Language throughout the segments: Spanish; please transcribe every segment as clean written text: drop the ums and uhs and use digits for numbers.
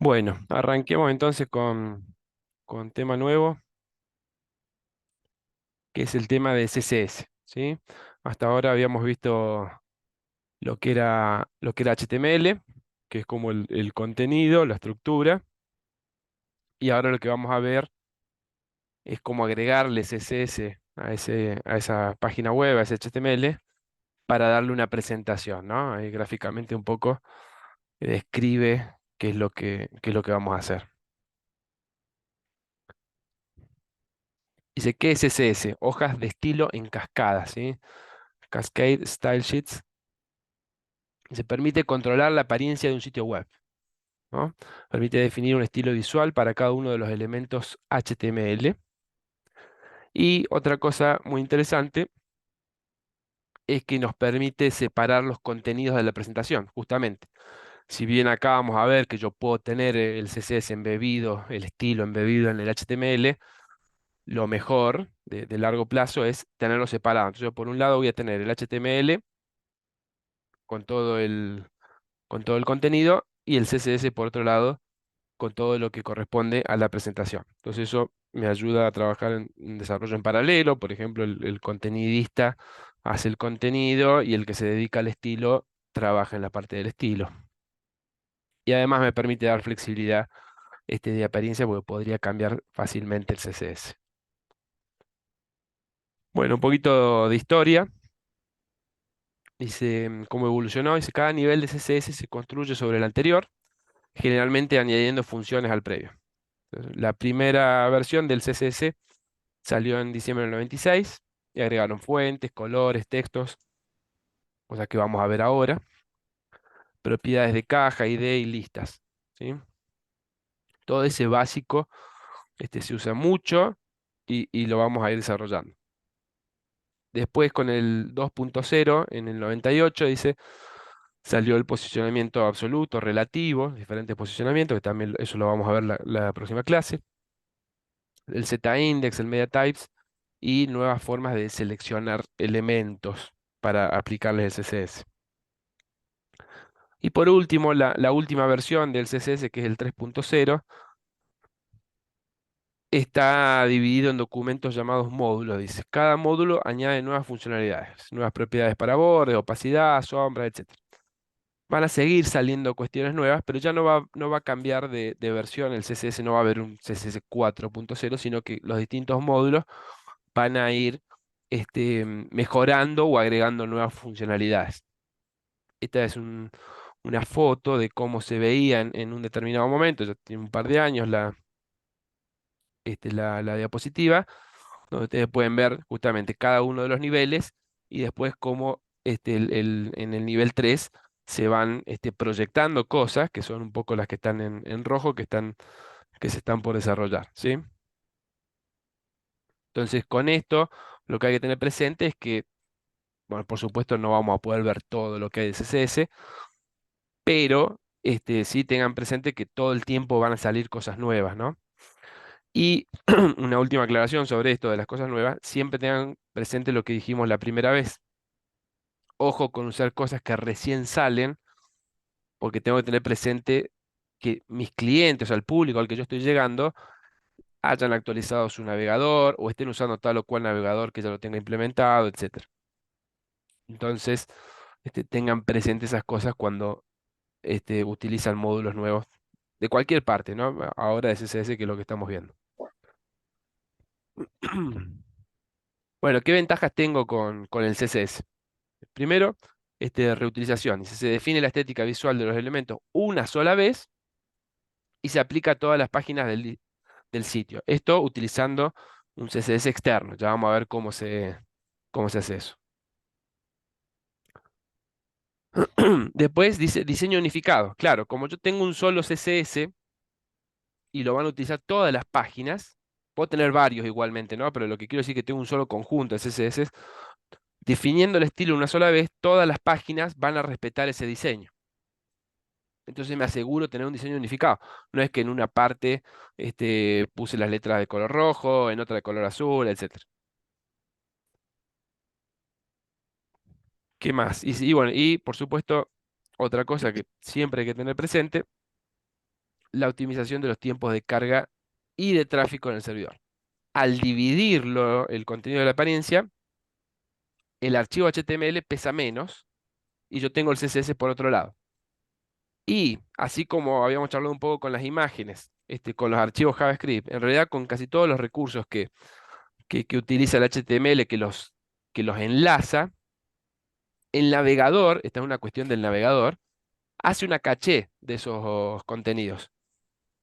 Bueno, arranquemos entonces con tema nuevo, que es el tema de CSS, ¿sí? Hasta ahora habíamos visto lo que era HTML, que es como el contenido, la estructura, y ahora lo que vamos a ver es cómo agregarle CSS a esa página web, a ese HTML, para darle una presentación, ¿no? Ahí gráficamente un poco describe qué es lo que vamos a hacer. Dice, ¿qué es CSS? Hojas de estilo en cascada, ¿sí? Cascade Style Sheets. Se permite controlar la apariencia de un sitio web, ¿no? Permite definir un estilo visual para cada uno de los elementos HTML. Y otra cosa muy interesante es que nos permite separar los contenidos de la presentación, justamente. Si bien acá vamos a ver que yo puedo tener el CSS embebido, el estilo embebido en el HTML, lo mejor de largo plazo es tenerlo separado. Entonces, yo por un lado voy a tener el HTML con todo el contenido y el CSS por otro lado con todo lo que corresponde a la presentación. Entonces eso me ayuda a trabajar en desarrollo en paralelo. Por ejemplo, el contenidista hace el contenido y el que se dedica al estilo trabaja en la parte del estilo. Y además me permite dar flexibilidad de apariencia porque podría cambiar fácilmente el CSS. Bueno, un poquito de historia. Dice cómo evolucionó. Dice, cada nivel de CSS se construye sobre el anterior, generalmente añadiendo funciones al previo. Entonces, la primera versión del CSS salió en diciembre del 96 y agregaron fuentes, colores, textos, cosas que vamos a ver ahora, propiedades de caja, ID y listas, ¿sí? Todo ese básico se usa mucho y lo vamos a ir desarrollando. Después con el 2.0 en el 98 dice, salió el posicionamiento absoluto, relativo, diferentes posicionamientos, que también eso lo vamos a ver la próxima clase. El Z-index, el media types y nuevas formas de seleccionar elementos para aplicarles el CSS. Y por último, la última versión del CSS, que es el 3.0, está dividido en documentos llamados módulos. Dice, cada módulo añade nuevas funcionalidades, nuevas propiedades para borde, opacidad, sombra, etc. Van a seguir saliendo cuestiones nuevas, pero ya no va a cambiar de versión. El CSS no va a haber un CSS 4.0, sino que los distintos módulos van a ir mejorando o agregando nuevas funcionalidades. Esta es una foto de cómo se veía en un determinado momento, ya tiene un par de años la diapositiva, donde ustedes pueden ver justamente cada uno de los niveles y después cómo en el nivel 3 se van proyectando cosas, que son un poco las que están en rojo, que se están por desarrollar, ¿sí? Entonces, con esto, lo que hay que tener presente es que, bueno, por supuesto no vamos a poder ver todo lo que hay de CSS, pero sí tengan presente que todo el tiempo van a salir cosas nuevas, ¿no? Y una última aclaración sobre esto de las cosas nuevas, siempre tengan presente lo que dijimos la primera vez. Ojo con usar cosas que recién salen, porque tengo que tener presente que mis clientes, o sea, el público al que yo estoy llegando, hayan actualizado su navegador o estén usando tal o cual navegador que ya lo tenga implementado, etcétera. Entonces, tengan presente esas cosas cuando utilizan módulos nuevos de cualquier parte, ¿no? Ahora de CSS, que es lo que estamos viendo. Bueno, ¿qué ventajas tengo con el CSS? Primero, reutilización. Dice, se define la estética visual de los elementos una sola vez y se aplica a todas las páginas del sitio. Esto utilizando un CSS externo. Ya vamos a ver cómo se hace eso. Después dice diseño unificado. Claro, como yo tengo un solo CSS y lo van a utilizar todas las páginas, puedo tener varios igualmente, ¿no? Pero lo que quiero decir es que tengo un solo conjunto de CSS. Definiendo el estilo una sola vez, todas las páginas van a respetar ese diseño. Entonces me aseguro tener un diseño unificado. No es que en una parte puse las letras de color rojo, en otra de color azul, etcétera. ¿Qué más? Y bueno, y por supuesto, otra cosa que siempre hay que tener presente la optimización de los tiempos de carga y de tráfico en el servidor. Al dividirlo, el contenido de la apariencia, el archivo HTML pesa menos y yo tengo el CSS por otro lado. Y así como habíamos charlado un poco con las imágenes, con los archivos JavaScript, en realidad con casi todos los recursos que utiliza el HTML, que los enlaza, el navegador, esta es una cuestión del navegador, hace una caché de esos contenidos.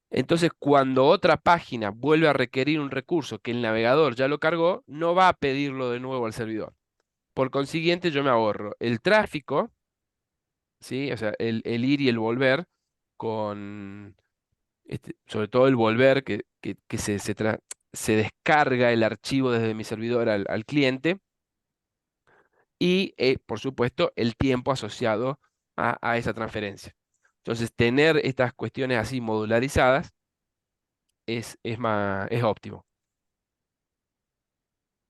Entonces, cuando otra página vuelve a requerir un recurso que el navegador ya lo cargó, no va a pedirlo de nuevo al servidor. Por consiguiente, yo me ahorro el tráfico, ¿sí? O sea, el ir y el volver, con, sobre todo el volver, que se descarga el archivo desde mi servidor al cliente, y, por supuesto, el tiempo asociado a esa transferencia. Entonces, tener estas cuestiones así modularizadas es óptimo.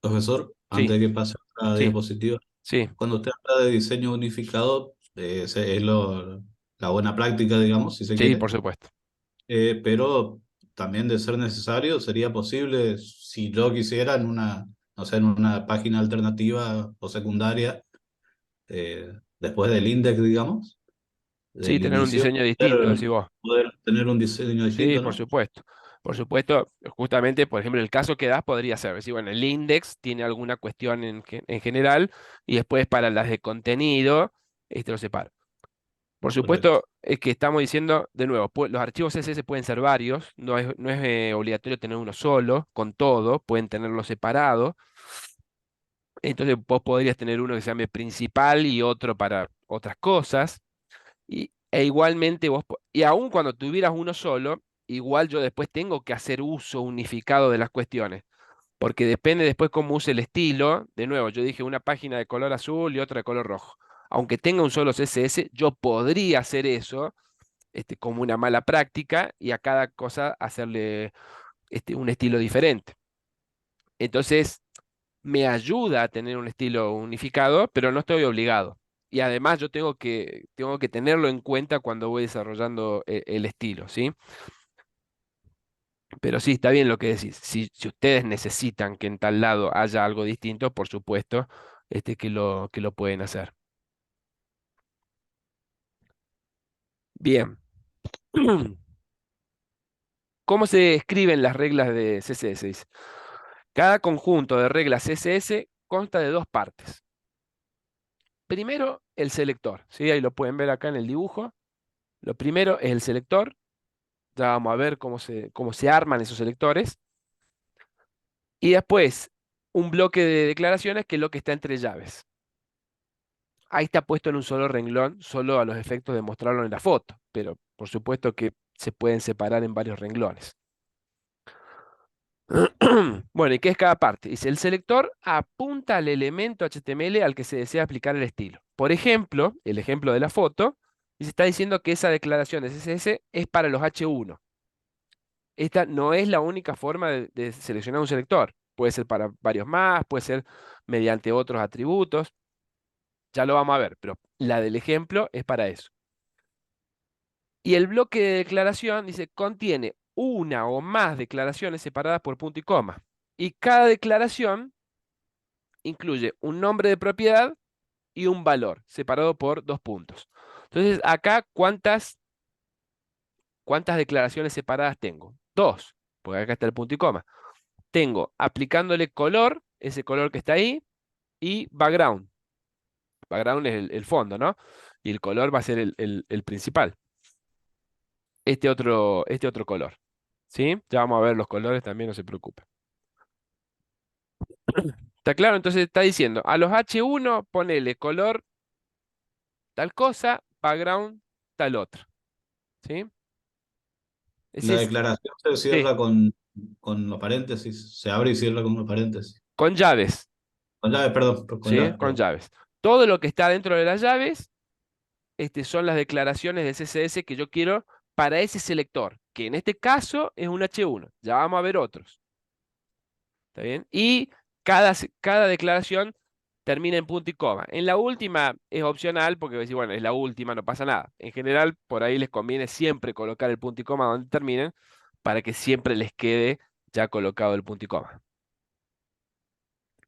Profesor, Sí, antes de que pase a la sí, diapositiva, sí, cuando usted habla de diseño unificado, es la buena práctica, digamos, si se sí, quiere. por supuesto. Pero también de ser necesario, sería posible si yo quisiera en una, no sé, en una página alternativa o secundaria, después del index, digamos, Sí, del tener un inicio, diseño distinto, decís vos. poder tener un diseño Sí, distinto, por ¿no? supuesto. Por supuesto, justamente, por ejemplo, el caso que das podría ser, decir, bueno, el index tiene alguna cuestión en general y después para las de contenido, lo separo. Por Correcto. supuesto, es que estamos diciendo, de nuevo, los archivos CSS pueden ser varios, no es obligatorio tener uno solo, con todo, pueden tenerlo separado. Entonces vos podrías tener uno que se llame principal y otro para otras cosas. E igualmente y aun cuando tuvieras uno solo, igual yo después tengo que hacer uso unificado de las cuestiones, porque depende después cómo use el estilo. De nuevo, yo dije una página de color azul y otra de color rojo. Aunque tenga un solo CSS, yo podría hacer eso, como una mala práctica y a cada cosa hacerle, un estilo diferente. Entonces, me ayuda a tener un estilo unificado, pero no estoy obligado. Y además yo tengo que tenerlo en cuenta cuando voy desarrollando el estilo, ¿sí? Pero sí, está bien lo que decís. Si ustedes necesitan que en tal lado haya algo distinto, por supuesto, que lo pueden hacer. Bien. ¿Cómo se escriben las reglas de CSS? Dice, cada conjunto de reglas CSS consta de dos partes. Primero, el selector, ¿sí? Ahí lo pueden ver acá en el dibujo. Lo primero es el selector. Ya vamos a ver cómo se arman esos selectores. Y después, un bloque de declaraciones que es lo que está entre llaves. Ahí está puesto en un solo renglón, solo a los efectos de mostrarlo en la foto, pero por supuesto que se pueden separar en varios renglones. Bueno, ¿y qué es cada parte? Dice, el selector apunta al elemento HTML al que se desea aplicar el estilo. Por ejemplo, el ejemplo de la foto, dice, está diciendo que esa declaración de CSS es para los H1. Esta no es la única forma de seleccionar un selector. Puede ser para varios más, puede ser mediante otros atributos. Ya lo vamos a ver, pero la del ejemplo es para eso. Y el bloque de declaración, dice, contiene una o más declaraciones separadas por punto y coma. Y cada declaración incluye un nombre de propiedad y un valor, separado por dos puntos. Entonces, acá, ¿cuántas declaraciones separadas tengo? Dos, porque acá está el punto y coma. Tengo aplicándole color, ese color que está ahí, y background. Background es el fondo, ¿no? Y el color va a ser el principal. Este otro color. ¿Sí? Ya vamos a ver los colores también, no se preocupe. ¿Está claro? Entonces está diciendo, a los H1 ponele color tal cosa, background tal otro. ¿Sí? Ese La es, declaración se sí, cierra con los paréntesis, se abre y cierra con los paréntesis. con llaves. Con llave, perdón, con ¿Sí? llave, Con perdón. llaves. Todo lo que está dentro de las llaves, son las declaraciones de CSS que yo quiero para ese selector, que en este caso es un H1. Ya vamos a ver otros. ¿Está bien? Y cada declaración termina en punto y coma. En la última es opcional porque decir, bueno, es la última, no pasa nada. En general, por ahí les conviene siempre colocar el punto y coma donde terminen para que siempre les quede ya colocado el punto y coma.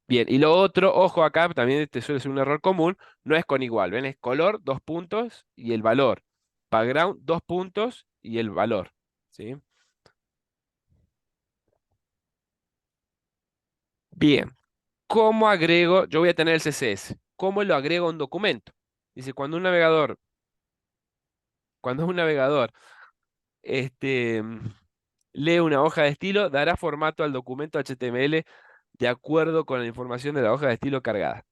Bien, y lo otro, ojo acá, también este suele ser un error común, no es con igual, ¿ven? Es color, dos puntos y el valor. Background, dos puntos y el valor. ¿Sí? Bien, ¿cómo agrego? Yo voy a tener el CSS. ¿Cómo lo agrego a un documento? Dice, cuando un navegador este, lee una hoja de estilo, dará formato al documento HTML de acuerdo con la información de la hoja de estilo cargada.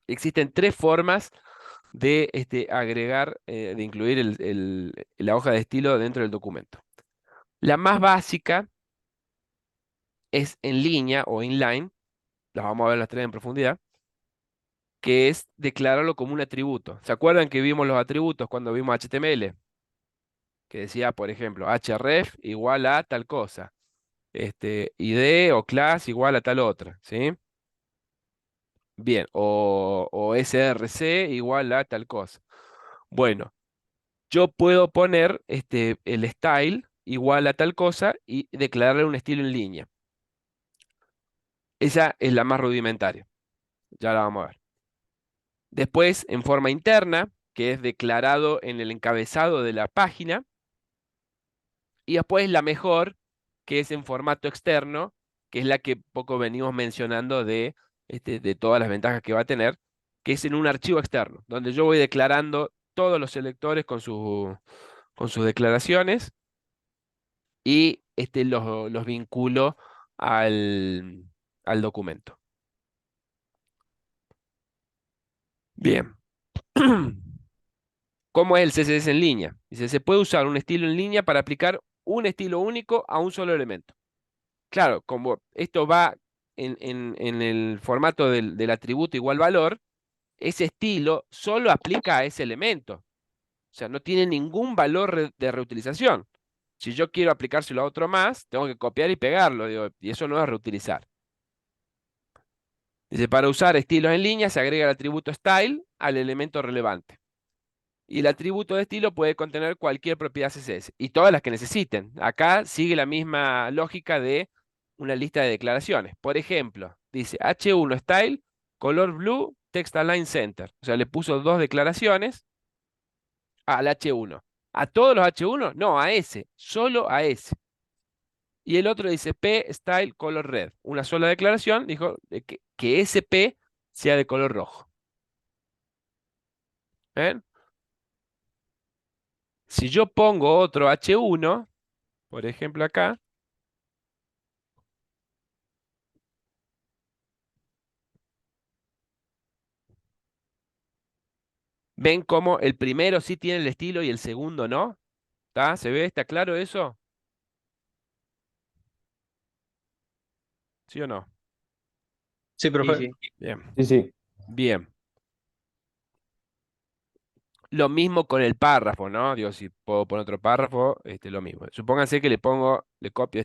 Existen tres formas de agregar, de incluir la hoja de estilo dentro del documento. La más básica es en línea o inline, las vamos a ver las tres en profundidad, que es declararlo como un atributo. ¿Se acuerdan que vimos los atributos cuando vimos HTML? Que decía, por ejemplo, href igual a tal cosa, id o class igual a tal otra, ¿sí? Bien, o src igual a tal cosa. Bueno, yo puedo poner el style igual a tal cosa y declararle un estilo en línea. Esa es la más rudimentaria. Ya la vamos a ver. Después, en forma interna, que es declarado en el encabezado de la página. Y después la mejor, que es en formato externo, que es la que poco venimos mencionando de todas las ventajas que va a tener, que es en un archivo externo, donde yo voy declarando todos los selectores con sus declaraciones y los vinculo al documento. Bien. ¿Cómo es el CSS en línea? Dice, se puede usar un estilo en línea para aplicar un estilo único a un solo elemento. Claro, como esto va en el formato del atributo igual valor, ese estilo solo aplica a ese elemento. O sea, no tiene ningún valor de reutilización. Si yo quiero aplicárselo a otro más, tengo que copiar y pegarlo, digo, y eso no es reutilizar. Dice, para usar estilos en línea se agrega el atributo style al elemento relevante. Y el atributo de estilo puede contener cualquier propiedad CSS y todas las que necesiten. Acá sigue la misma lógica de una lista de declaraciones. Por ejemplo, dice H1 style, color blue, text align center. O sea, le puso dos declaraciones al H1. ¿A todos los H1? No, a ese, solo a ese. Y el otro dice P style color red. Una sola declaración, dijo que ese P sea de color rojo. ¿Ven? Si yo pongo otro H1, por ejemplo acá, ven cómo el primero sí tiene el estilo y el segundo no. ¿Está? ¿Se ve? ¿Está claro eso? ¿Sí o no? Sí, Sí, profe. sí. Bien, Sí, sí. bien. Lo mismo con el párrafo, ¿no? Digo, si puedo poner otro párrafo, lo mismo. Supónganse que le copio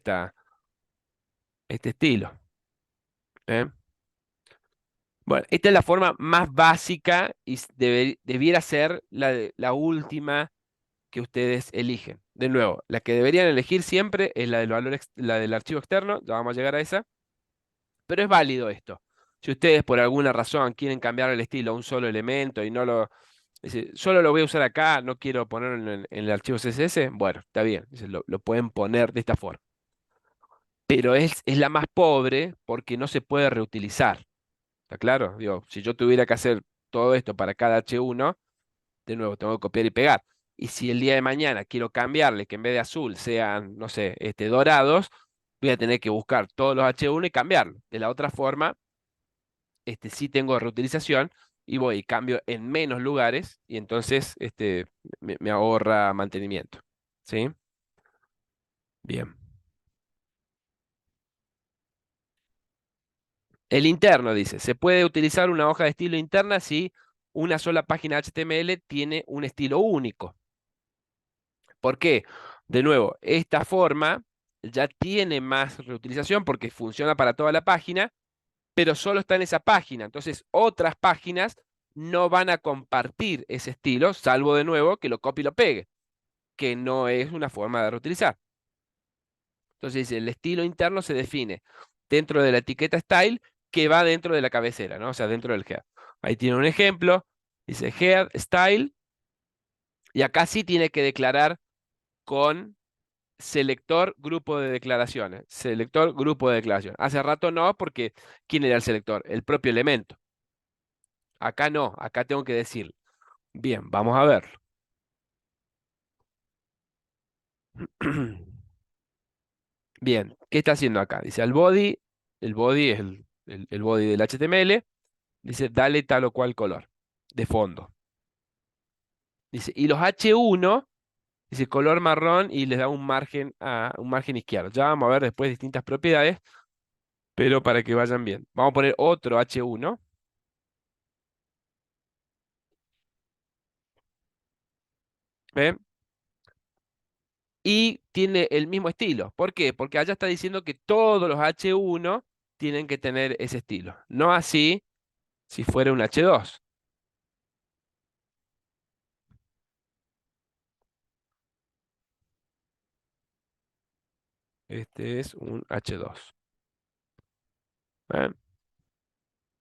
este estilo. ¿Eh? Bueno, esta es la forma más básica y debiera ser la última que ustedes eligen. De nuevo, la que deberían elegir siempre es la del archivo externo, ya vamos a llegar a esa. Pero es válido esto. Si ustedes por alguna razón quieren cambiar el estilo a un solo elemento y no lo... solo lo voy a usar acá, no quiero ponerlo en el archivo CSS, bueno, está bien, lo pueden poner de esta forma. Pero es la más pobre porque no se puede reutilizar. ¿Está claro? Digo, si yo tuviera que hacer todo esto para cada H1, de nuevo tengo que copiar y pegar. Y si el día de mañana quiero cambiarle que en vez de azul sean, no sé, dorados, voy a tener que buscar todos los H1 y cambiarlo. De la otra forma, sí tengo reutilización y voy y cambio en menos lugares y entonces me ahorra mantenimiento. ¿Sí? Bien. El interno dice, se puede utilizar una hoja de estilo interna si una sola página HTML tiene un estilo único. ¿Por qué? De nuevo, esta forma ya tiene más reutilización porque funciona para toda la página pero solo está en esa página. Entonces, otras páginas no van a compartir ese estilo, salvo de nuevo que lo copie y lo pegue, que no es una forma de reutilizar. Entonces, el estilo interno se define dentro de la etiqueta style que va dentro de la cabecera, ¿no? O sea, dentro del head. Ahí tiene un ejemplo, dice head, style, y acá sí tiene que declarar con selector, grupo de declaraciones. Selector, grupo de declaraciones. Hace rato no, porque ¿quién era el selector? El propio elemento. Acá no, acá tengo que decir. Bien, vamos a ver. Bien, ¿qué está haciendo acá? Dice al body, el body es el body del HTML, dice dale tal o cual color de fondo. Dice, y los H1, dice color marrón y les da un margen izquierdo. Ya vamos a ver después distintas propiedades, pero para que vayan bien. Vamos a poner otro H1, ¿ven? Y tiene el mismo estilo. ¿Por qué? Porque allá está diciendo que todos los H1 tienen que tener ese estilo. No así si fuera un H2. Este es un H2. ¿Ven?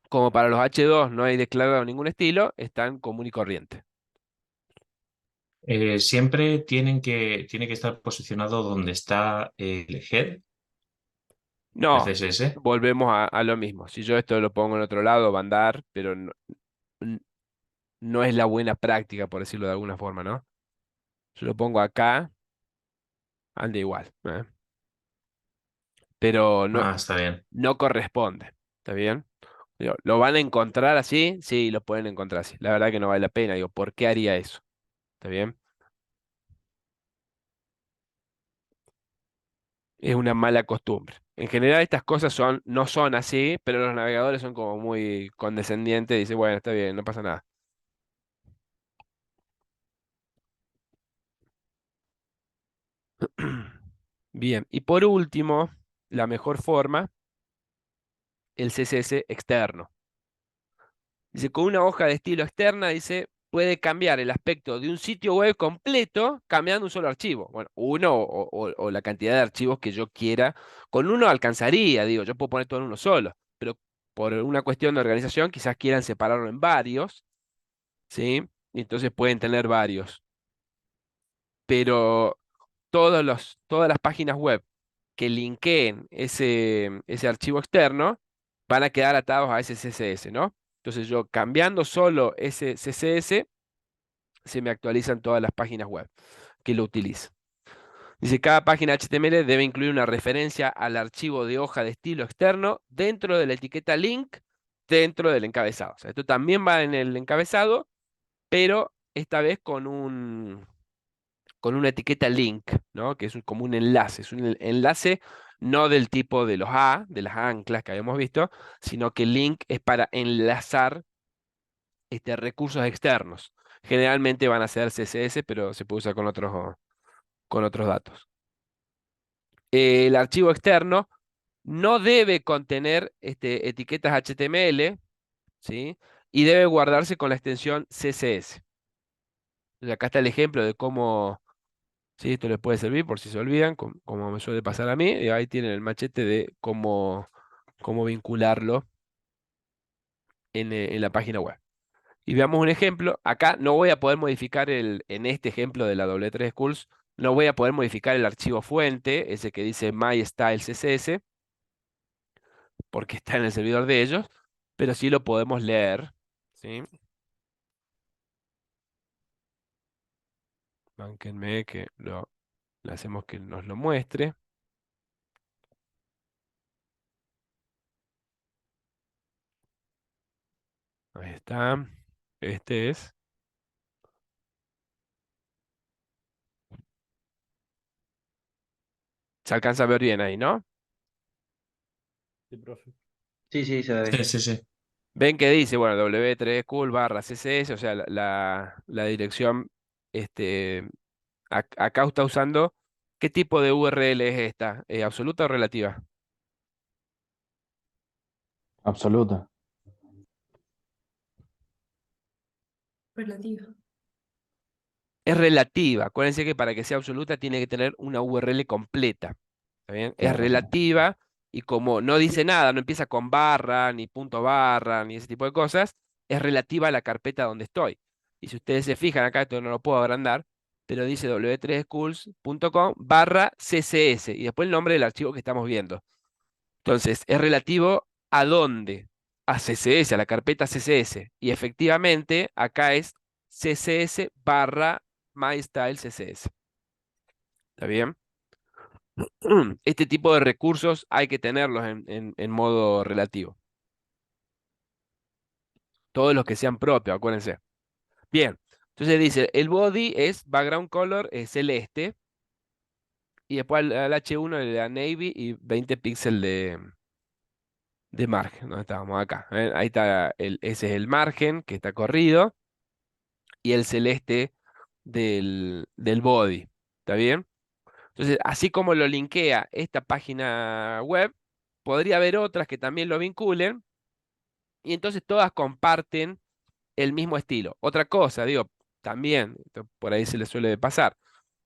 Como para los H2 no hay declarado ningún estilo, están común y corriente. Siempre tiene que estar posicionado donde está el head, el No, CSS. volvemos a lo mismo. Si yo esto lo pongo en otro lado, va a andar, pero no, n- no es la buena práctica, por decirlo de alguna forma, ¿no? Yo lo pongo acá, anda igual, ¿eh? Pero no, Ah, está bien. no corresponde. ¿Está bien? Digo, ¿lo van a encontrar así? Sí, lo pueden encontrar así. La verdad que no vale la pena. Digo, ¿por qué haría eso? ¿Está bien? Es una mala costumbre. En general estas cosas no son así, pero los navegadores son como muy condescendientes y dicen, bueno, está bien, no pasa nada. Bien, y por último, la mejor forma, el CSS externo. Dice, con una hoja de estilo externa, dice, puede cambiar el aspecto de un sitio web completo cambiando un solo archivo. Bueno, uno o la cantidad de archivos que yo quiera. Con uno alcanzaría, digo, yo puedo poner todo en uno solo, pero por una cuestión de organización quizás quieran separarlo en varios, ¿sí? Y entonces pueden tener varios. Pero todas las páginas web que linkeen ese archivo externo van a quedar atados a ese CSS, ¿no? Entonces yo cambiando solo ese CSS, se me actualizan todas las páginas web que lo utilicen. Dice, cada página HTML debe incluir una referencia al archivo de hoja de estilo externo dentro de la etiqueta link, dentro del encabezado. O sea, esto también va en el encabezado, pero esta vez con una etiqueta link, ¿no? Que es como un enlace, es un enlace no del tipo de los de las anclas que habíamos visto, sino que link es para enlazar recursos externos. Generalmente van a ser CSS, pero se puede usar con otros datos. El archivo externo no debe contener etiquetas HTML, ¿sí? Y debe guardarse con la extensión CSS. Entonces, acá está el ejemplo de cómo. Sí, esto les puede servir por si se olvidan, como me suele pasar a mí. Y ahí tienen el machete de cómo vincularlo en la página web. Y veamos un ejemplo. Acá no voy a poder modificar en este ejemplo de la W3 Schools, no voy a poder modificar el archivo fuente, ese que dice MyStyleCSS, porque está en el servidor de ellos, pero sí lo podemos leer. ¿Sí? Bánquenme que le hacemos que nos lo muestre. Ahí está. Este es. Se alcanza a ver bien ahí, ¿no? Sí, profe. Sí, sí, se Sí, ve. sí, sí. Ven que dice, bueno, w3 cool barra css, o sea, la dirección, este, acá está usando, ¿qué tipo de URL es esta? ¿Absoluta o relativa? Absoluta. Relativa. Es relativa. Acuérdense que para que sea absoluta tiene que tener una URL completa. ¿Está bien? Es Claro, claro. relativa y como no dice nada, no empieza con barra, ni punto barra, ni ese tipo de cosas, es relativa a la carpeta donde estoy. Y si ustedes se fijan acá, esto no lo puedo agrandar, pero dice w3schools.com/ccs y después el nombre del archivo que estamos viendo. Entonces, ¿es relativo a dónde? A CSS, a la carpeta CSS. Y efectivamente, acá es CSS/MyStyleCSS. ¿Está bien? Este tipo de recursos hay que tenerlos en modo relativo. Todos los que sean propios, acuérdense. Bien, entonces dice, el body es background color celeste. Y después al H1 le da navy y 20 píxeles de margen. ¿Dónde estábamos? Acá. Ahí está, ese es el margen que está corrido. Y el celeste del body. ¿Está bien? Entonces, así como lo linkea esta página web, podría haber otras que también lo vinculen y entonces todas comparten el mismo estilo. Otra cosa, digo, también, esto por ahí se le suele pasar.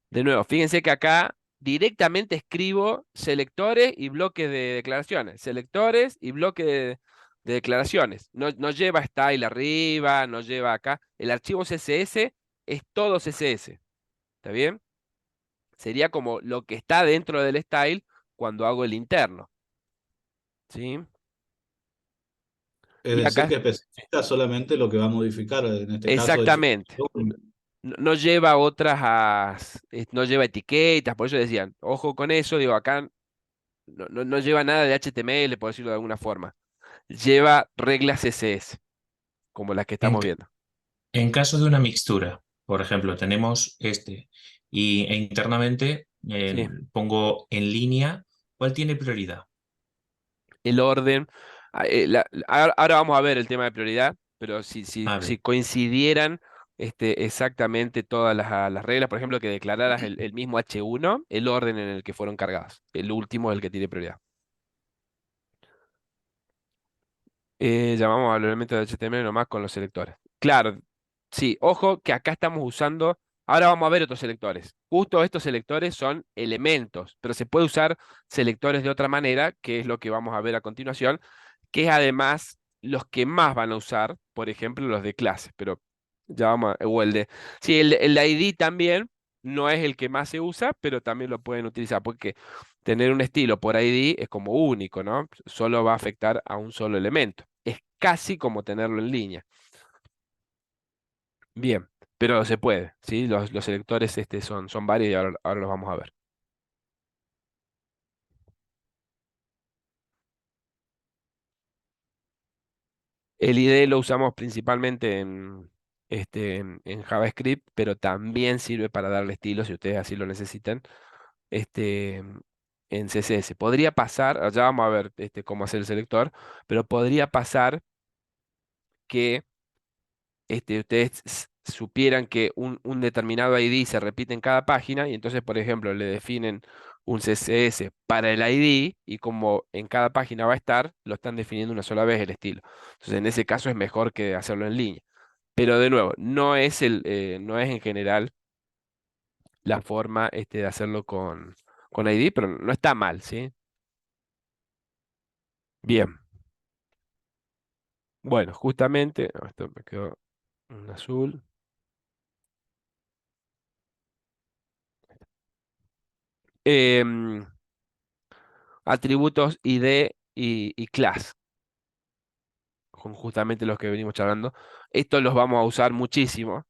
De nuevo, fíjense que acá directamente escribo selectores y bloques de declaraciones. Selectores y bloques de declaraciones. No, no lleva style arriba, no lleva acá. El archivo CSS es todo CSS. ¿Está bien? Sería como lo que está dentro del style cuando hago el interno. ¿Sí? Es Y decir, acá, que especifica solamente lo que va a modificar, en este caso, exactamente. No lleva otras, no lleva etiquetas, por eso decían, ojo con eso, digo, acá no lleva nada de HTML, por decirlo de alguna forma. Lleva reglas CSS, como las que En, estamos viendo. en caso de una mixtura, por ejemplo, tenemos e internamente Sí, pongo en línea, ¿cuál tiene prioridad? el orden. Ahora vamos a ver el tema de prioridad, pero si Vale. coincidieran exactamente todas las reglas, por ejemplo, que declararas el mismo H1, el orden en el que fueron cargados. El último es el que tiene prioridad. Llamamos a los elementos de HTML nomás con los selectores. Claro, sí, ojo que acá estamos usando, ahora vamos a ver otros selectores. Justo estos selectores son elementos, pero se puede usar selectores de otra manera, que es lo que vamos a ver a continuación, que es además los que más van a usar, por ejemplo, los de clase, pero ya vamos o el de, sí, el ID también no es el que más se usa, pero también lo pueden utilizar, porque tener un estilo por ID es como único, ¿no? Solo va a afectar a un solo elemento. Es casi como tenerlo en línea. Bien, pero se puede, ¿sí? Los selectores son varios y ahora los vamos a ver. El ID lo usamos principalmente en JavaScript, pero también sirve para darle estilo si ustedes así lo necesitan, este, en CSS. Podría pasar, ya vamos a ver cómo hacer el selector, pero podría pasar que ustedes supieran que un determinado ID se repite en cada página y entonces, por ejemplo, le definen un CSS para el ID y como en cada página va a estar, lo están definiendo una sola vez el estilo. Entonces, en ese caso es mejor que hacerlo en línea. Pero de nuevo, no es en general la forma de hacerlo con ID, pero no está mal, ¿sí? Bien. Bueno, justamente, esto me quedó en azul. Em, Atributos ID y class, con justamente los que venimos charlando. Estos los vamos a usar muchísimo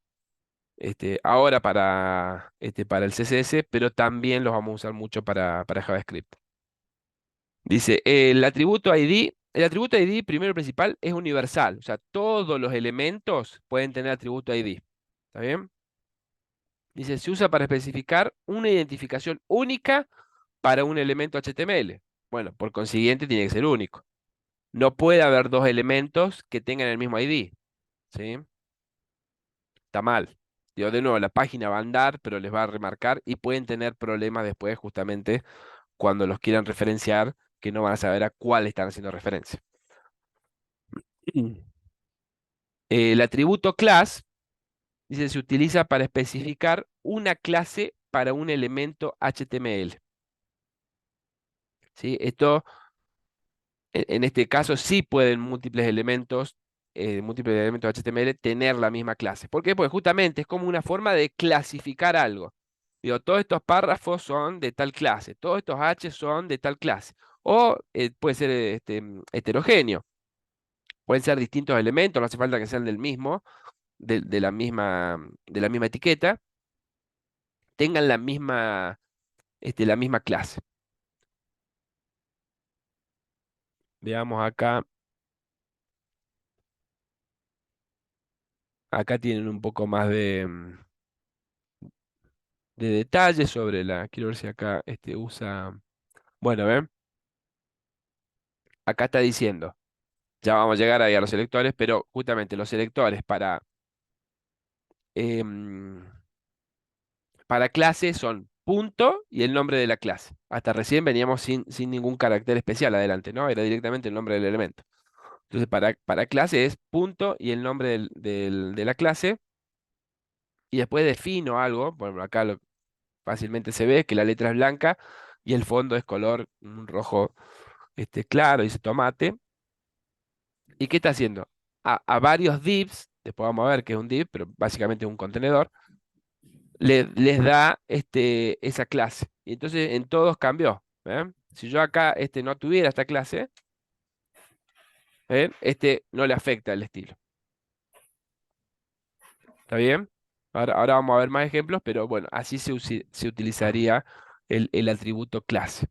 ahora para el CSS, pero también los vamos a usar mucho para JavaScript. Dice, el atributo ID primero y principal es universal, o sea, todos los elementos pueden tener atributo ID. ¿Está bien? Dice, se usa para especificar una identificación única para un elemento HTML. Bueno, por consiguiente tiene que ser único. No puede haber dos elementos que tengan el mismo ID, ¿sí? Está mal. Digo, de nuevo, la página va a andar, pero les va a remarcar y pueden tener problemas después justamente cuando los quieran referenciar, que no van a saber a cuál están haciendo referencia. El atributo class, dice, se utiliza para especificar una clase para un elemento HTML. ¿Sí? Esto, en este caso, sí pueden múltiples elementos HTML tener la misma clase. ¿Por qué? Pues justamente es como una forma de clasificar algo. Digo, todos estos párrafos son de tal clase, todos estos H son de tal clase. O puede ser heterogéneo. Pueden ser distintos elementos, no hace falta que sean del mismo, de la misma etiqueta, tengan la misma clase. Veamos acá. Acá tienen un poco más de detalles sobre la. Quiero ver si acá usa. Bueno, ven. Acá está diciendo. Ya vamos a llegar ahí a los selectores, pero justamente los selectores em, para clase son punto y el nombre de la clase. Hasta recién veníamos sin ningún carácter especial adelante, ¿no? Era directamente el nombre del elemento. Entonces, para clase es punto y el nombre de la clase. Y después defino algo. Bueno, acá fácilmente se ve que la letra es blanca y el fondo es color rojo claro, dice tomate. ¿Y qué está haciendo? A varios divs, después vamos a ver qué es un div, pero básicamente es un contenedor, les da esa clase. Y entonces en todos cambió. ¿Ven? Si yo acá no tuviera esta clase, ¿ven? No le afecta el estilo. ¿Está bien? Ahora vamos a ver más ejemplos, pero bueno, así se utilizaría el atributo clase.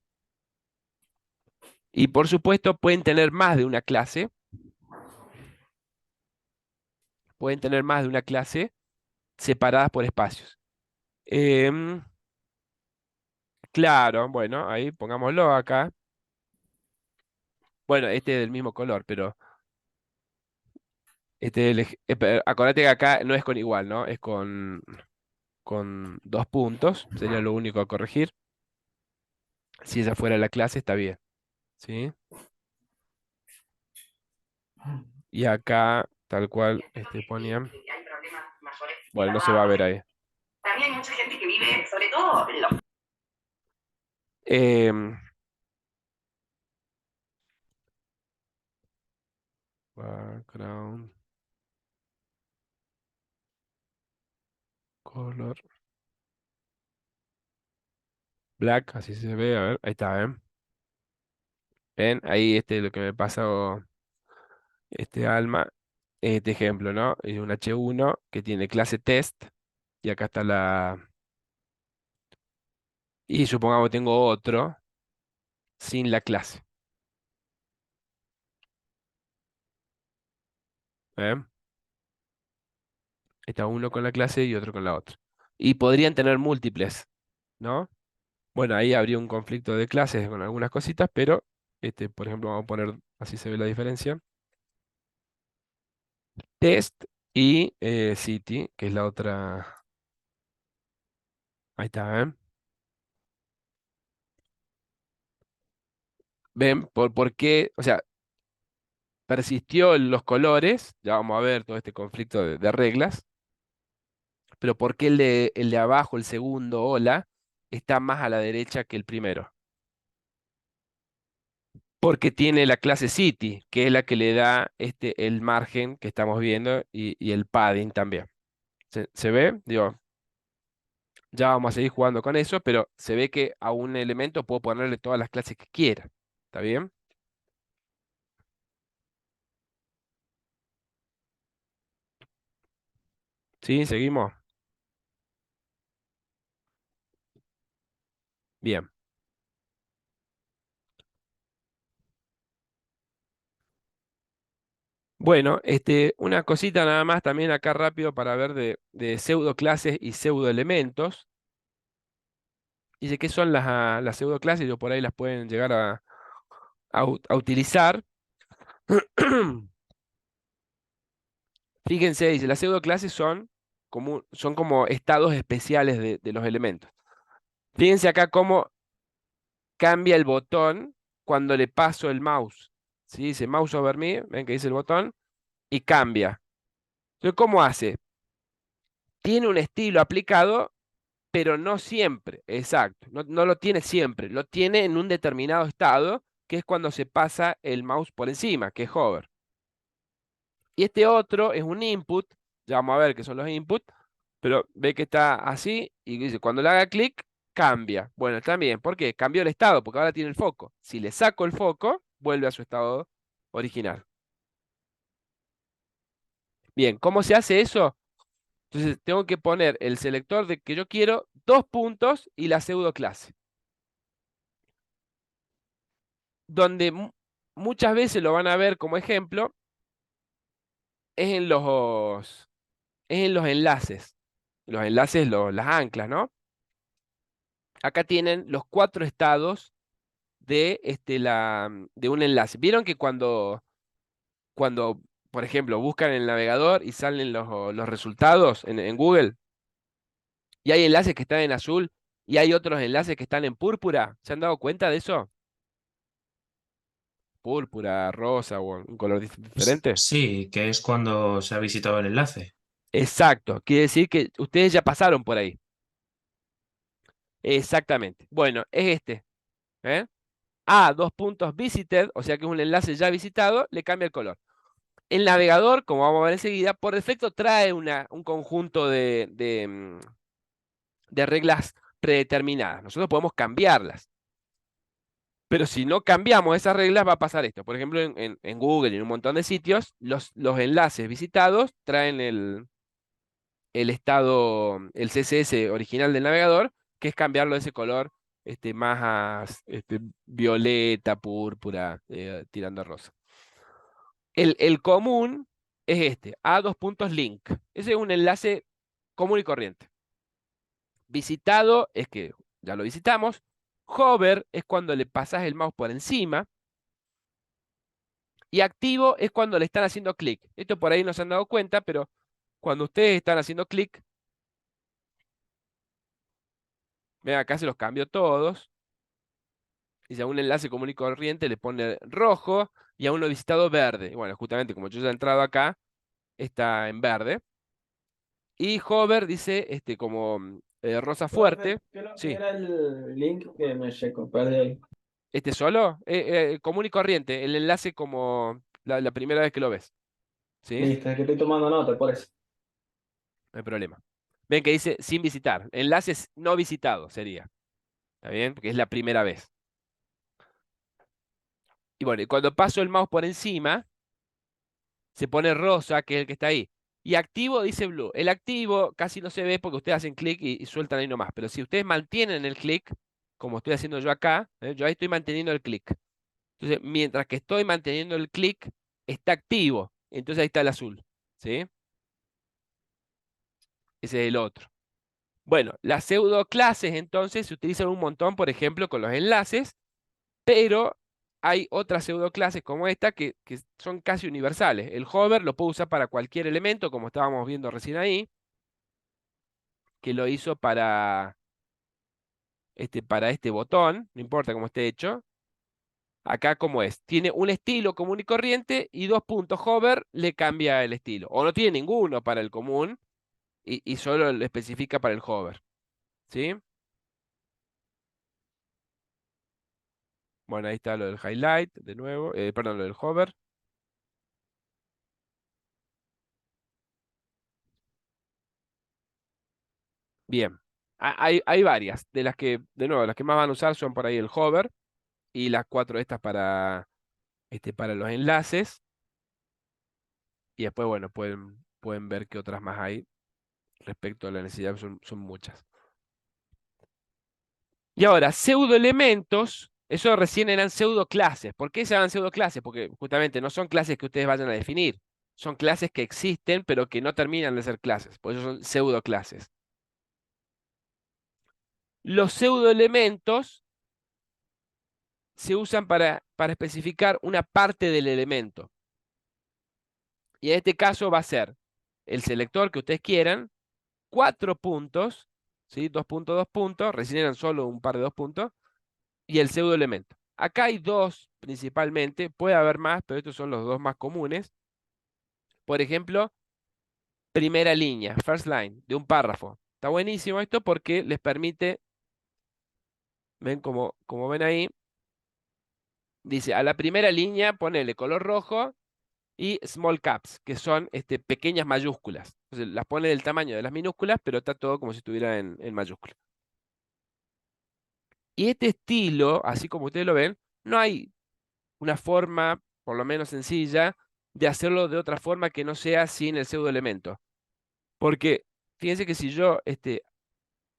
Y por supuesto pueden tener más de una clase, separadas por espacios. Em, claro, bueno, ahí pongámoslo acá. Bueno, este es del mismo color, pero acordate que acá no es con igual, ¿no? Es con dos puntos, sería lo único a corregir. Si esa fuera la clase, está bien, ¿sí? Y acá, tal cual, ponían. Bueno, no se va a ver ahí. También hay mucha gente que vive, sobre todo los... Em, background color black, así se ve, a ver, ahí está, ¿ven? ¿Ven? Ahí lo que me pasó Alma, este ejemplo, ¿no? Es un H1 que tiene clase test y acá está y supongamos que tengo otro sin la clase. ¿Ven? Está uno con la clase y otro con la otra. Y podrían tener múltiples, ¿no? Bueno, ahí habría un conflicto de clases con algunas cositas, pero por ejemplo, vamos a poner, así se ve la diferencia. Test y city, que es la otra. Ahí está, ¿ven? ¿Ven? ¿Por qué? O sea, persistió en los colores, ya vamos a ver todo este conflicto de reglas, pero ¿por qué el de abajo, el segundo, hola, está más a la derecha que el primero? Porque tiene la clase city, que es la que le da el margen que estamos viendo y el padding también. ¿Se ve? Digo, ya vamos a seguir jugando con eso, pero se ve que a un elemento puedo ponerle todas las clases que quiera. ¿Está bien? ¿Sí? ¿Seguimos? Bien. Bueno, una cosita nada más también acá rápido para ver de pseudo clases y pseudo elementos. Dice qué son las pseudo clases, yo por ahí las pueden llegar a utilizar. Fíjense, dice, las pseudo clases son como estados especiales de los elementos. Fíjense acá cómo cambia el botón cuando le paso el mouse. ¿Sí? Dice mouse over me, ven que dice el botón. y cambia. Entonces, ¿cómo hace? Tiene un estilo aplicado, pero no siempre, exacto. No lo tiene siempre, lo tiene en un determinado estado, que es cuando se pasa el mouse por encima, que es hover. Y este otro es un input, ya vamos a ver qué son los inputs, pero ve que está así y dice, cuando le haga clic, cambia. Bueno, está bien, ¿por qué? Cambió el estado, porque ahora tiene el foco. Si le saco el foco, vuelve a su estado original. Bien, ¿cómo se hace eso? Entonces tengo que poner el selector de que yo quiero, dos puntos y la pseudo clase. Donde muchas veces lo van a ver como ejemplo es en los enlaces. Los enlaces, las anclas, ¿no? Acá tienen los 4 estados de un enlace. ¿Vieron que cuando, por ejemplo, buscan en el navegador y salen los resultados en Google, y hay enlaces que están en azul y hay otros enlaces que están en púrpura? ¿Se han dado cuenta de eso? Púrpura, rosa o un color diferente. Sí, que es cuando se ha visitado el enlace. Exacto, quiere decir que ustedes ya pasaron por ahí. Exactamente. Bueno, es este. ¿Eh? A, dos puntos visited, o sea que es un enlace ya visitado, le cambia el color. El navegador, como vamos a ver enseguida, por defecto trae un conjunto de reglas predeterminadas. Nosotros podemos cambiarlas. Pero si no cambiamos esas reglas, va a pasar esto. Por ejemplo, en Google y en un montón de sitios, los enlaces visitados traen el estado, el CSS original del navegador, que es cambiarlo de ese color más violeta, púrpura, tirando a rosa. El común es a dos puntos link. Ese es un enlace común y corriente. Visitado es que ya lo visitamos. Hover es cuando le pasas el mouse por encima. Y activo es cuando le están haciendo clic. Esto por ahí no se han dado cuenta, pero cuando ustedes están haciendo clic, ven acá se los cambio todos. Y si a un enlace común y corriente le pone rojo y a uno visitado verde. Y bueno, justamente como yo ya he entrado acá, está en verde. Y hover dice como rosa fuerte. Profe, ¿qué lo que Sí, era el link que me llegó? Perdí ahí. ¿este solo? Común y corriente, el enlace como la primera vez que lo ves. ¿Sí? Listo, es que estoy tomando nota, por eso. No hay problema. Ven que dice sin visitar. Enlaces no visitados sería. ¿Está bien? Porque es la primera vez. Y bueno, y cuando paso el mouse por encima, se pone rosa, que es el que está ahí. Y activo dice blue. El activo casi no se ve porque ustedes hacen clic y sueltan ahí nomás. Pero si ustedes mantienen el clic, como estoy haciendo yo acá, yo ahí estoy manteniendo el clic. Entonces, mientras que estoy manteniendo el clic, está activo. Entonces ahí está el azul. ¿Sí? Ese es el otro. Bueno, las pseudo clases entonces se utilizan un montón, por ejemplo, con los enlaces, pero hay otras pseudo clases como esta que son casi universales. El hover lo puedo usar para cualquier elemento, como estábamos viendo recién ahí, que lo hizo para este botón, no importa cómo esté hecho. Acá como es, tiene un estilo común y corriente y dos puntos hover le cambia el estilo. O no tiene ninguno para el común y solo lo especifica para el hover. ¿Sí? Bueno, ahí está lo del highlight, de nuevo, perdón, lo del hover. Bien, hay varias, de las que, de nuevo, las que más van a usar son por ahí el hover y las 4 estas para los enlaces. Y después, bueno, pueden ver qué otras más hay respecto a la necesidad, son muchas. Y ahora, pseudoelementos, eso recién eran pseudoclases. ¿Por qué se llaman pseudoclases? Porque justamente no son clases que ustedes vayan a definir. Son clases que existen, pero que no terminan de ser clases. Por eso son pseudoclases. Los pseudoelementos se usan para especificar una parte del elemento. Y en este caso va a ser el selector que ustedes quieran, 4 puntos, ¿sí? 2 puntos, 2 puntos, recién eran solo un par de 2 puntos, y el pseudoelemento. Acá hay dos principalmente, puede haber más, pero estos son los dos más comunes. por ejemplo, primera línea, first line, de un párrafo. Está buenísimo esto porque les permite, ven como ven ahí, dice, a la primera línea ponele color rojo y small caps, que son pequeñas mayúsculas. Entonces, las pone del tamaño de las minúsculas, pero está todo como si estuviera en mayúsculas. Y este estilo, así como ustedes lo ven, no hay una forma, por lo menos sencilla, de hacerlo de otra forma que no sea sin el pseudoelemento. Porque fíjense que si yo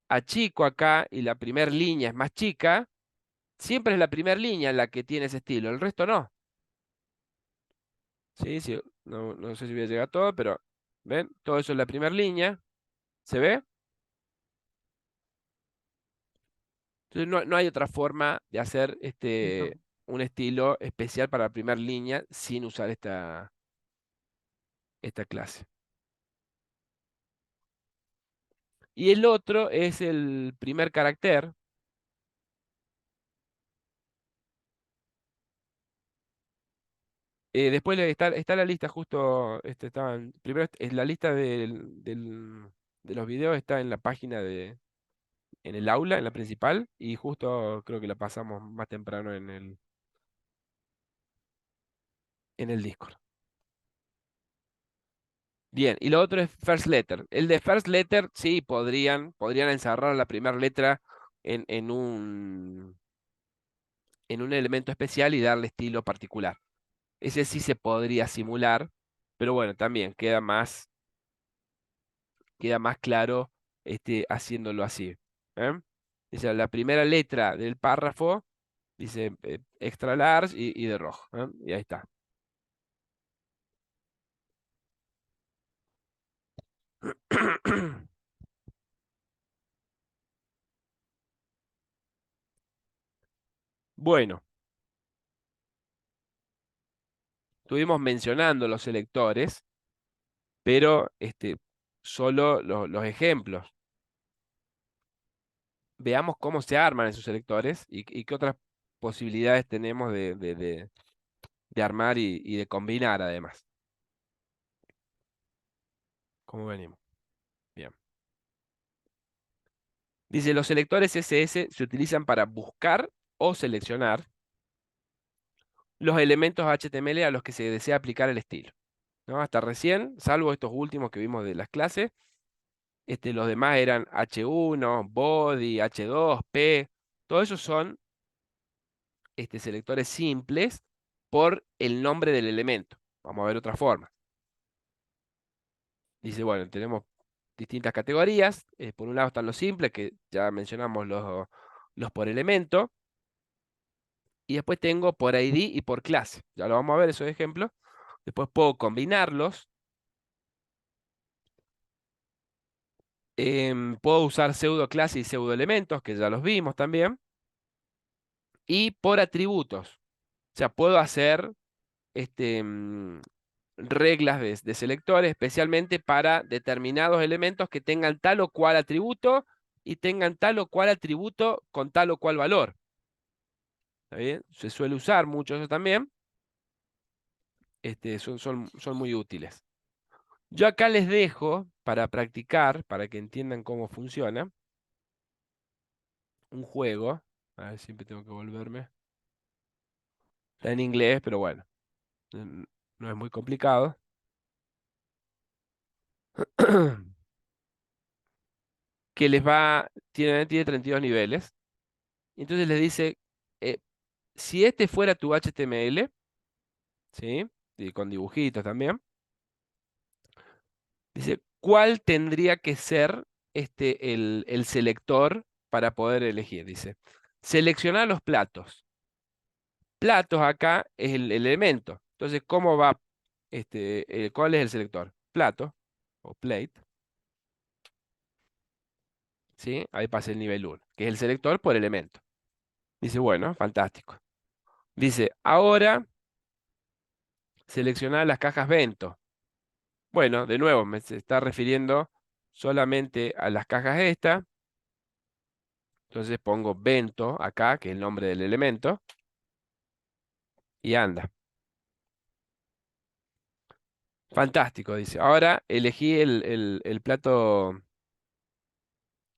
achico acá y la primera línea es más chica, siempre es la primera línea la que tiene ese estilo, el resto no. Sí, sí, no sé si voy a llegar a todo, pero ¿ven? Todo eso es la primera línea. ¿Se ve? Entonces no hay otra forma de hacer No. un estilo especial para la primera línea sin usar esta clase. Y el otro es el primer carácter. Después está la lista justo, primero es la lista de los videos está en la página en el aula, en la principal, y justo creo que la pasamos más temprano en el Discord. Bien, y lo otro es first letter. El de first letter, sí, podrían encerrar la primera letra en un elemento especial y darle estilo particular. Ese sí se podría simular, pero bueno, también queda más claro haciéndolo así. ¿Eh? Dice, la primera letra del párrafo dice extra large y de rojo. Y ahí está. Bueno, estuvimos mencionando los selectores, pero solo los ejemplos. Veamos cómo se arman esos selectores y qué otras posibilidades tenemos de armar y de combinar además. ¿Cómo venimos? Bien. Dice, los selectores SS se utilizan para buscar o seleccionar los elementos HTML a los que se desea aplicar el estilo. ¿No? Hasta recién, salvo estos últimos que vimos de las clases, los demás eran H1, body, H2, P. Todos esos son selectores simples por el nombre del elemento. Vamos a ver otra forma. Dice, bueno, tenemos distintas categorías. Por un lado están los simples, que ya mencionamos los por elemento. Y después tengo por ID y por clase. Ya lo vamos a ver esos ejemplos. Después puedo combinarlos. Puedo usar pseudo clase y pseudo elementos, que ya los vimos también. Y por atributos. O sea, puedo hacer reglas de selectores, especialmente para determinados elementos que tengan tal o cual atributo y tengan tal o cual atributo con tal o cual valor. ¿Está bien? Se suele usar mucho eso también. Son muy útiles. Yo acá les dejo para practicar, para que entiendan cómo funciona, un juego. A ver, siempre tengo que volverme. Está en inglés, pero bueno, no es muy complicado. Que tiene 32 niveles. Entonces les dice, eh, si este fuera tu HTML, ¿sí? Y con dibujitos también, dice, ¿cuál tendría que ser el selector para poder elegir? Dice, seleccionar los platos. Platos acá es el elemento. Entonces, ¿cómo va? ¿Cuál es el selector? Plato o plate. ¿Sí? Ahí pasa el nivel 1, que es el selector por elemento. Dice, bueno, fantástico. Dice, ahora seleccionar las cajas Bento. Bueno, de nuevo, se está refiriendo solamente a las cajas esta. Entonces pongo Bento acá, que es el nombre del elemento, y anda. Fantástico, dice. Ahora elegí el plato,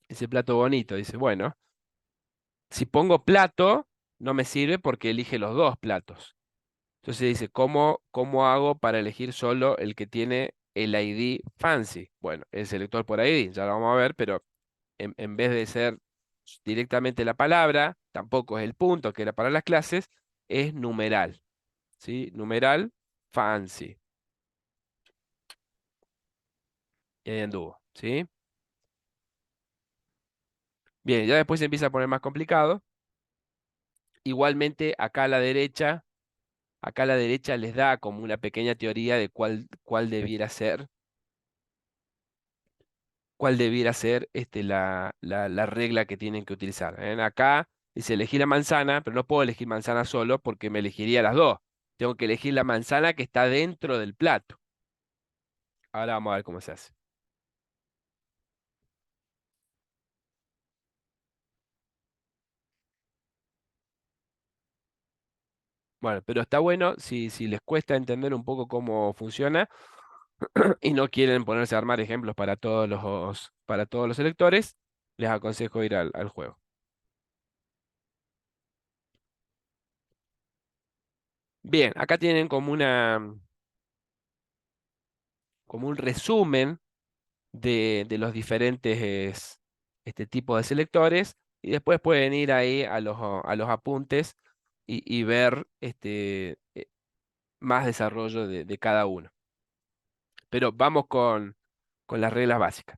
ese plato bonito. Dice, bueno, si pongo plato, no me sirve porque elige los dos platos. Entonces dice, ¿cómo hago para elegir solo el que tiene el ID fancy? Bueno, el selector por ID, ya lo vamos a ver, pero en vez de ser directamente la palabra, tampoco es el punto que era para las clases, es numeral, ¿sí? Numeral fancy. Y ahí anduvo, ¿sí? Bien, ya después se empieza a poner más complicado. Igualmente, acá a la derecha les da como una pequeña teoría de cuál debiera ser la regla que tienen que utilizar. Acá dice elegir la manzana, pero no puedo elegir manzana solo porque me elegiría las dos. Tengo que elegir la manzana que está dentro del plato. Ahora vamos a ver cómo se hace. Bueno, pero está bueno si les cuesta entender un poco cómo funciona y no quieren ponerse a armar ejemplos para todos los electores, les aconsejo ir al juego. Bien, acá tienen como un resumen de los diferentes tipos de selectores y después pueden ir ahí a los apuntes y ver más desarrollo de cada uno. Pero vamos con las reglas básicas.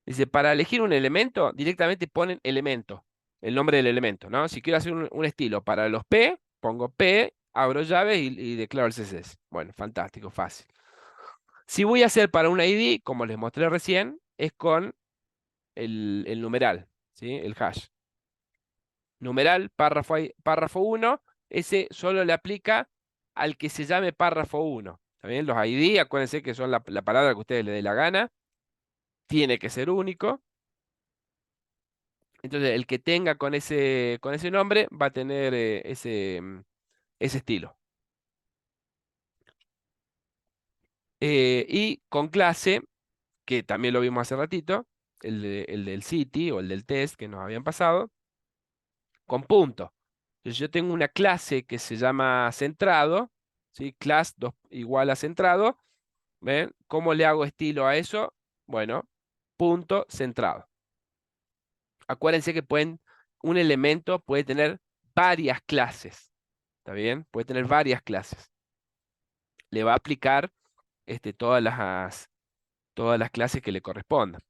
Dice, para elegir un elemento, directamente ponen elemento, el nombre del elemento, ¿no? Si quiero hacer un estilo para los P, pongo P, abro llaves y declaro el CSS. Bueno, fantástico, fácil. Si voy a hacer para un ID, como les mostré recién, es con el numeral, ¿sí? El hash. Numeral, párrafo 1, ese solo le aplica al que se llame párrafo 1. ¿Está bien? Los ID, acuérdense que son la palabra que ustedes le dé la gana, tiene que ser único. Entonces, el que tenga con ese nombre va a tener ese estilo. Y con clase, que también lo vimos hace ratito, el del city o el del test que nos habían pasado, con punto. Entonces, yo tengo una clase que se llama centrado, ¿sí? Class 2 igual a centrado. ¿Ven? ¿Cómo le hago estilo a eso? Bueno, punto centrado. Acuérdense que un elemento puede tener varias clases. ¿Está bien? Puede tener varias clases. Le va a aplicar todas las clases que le correspondan.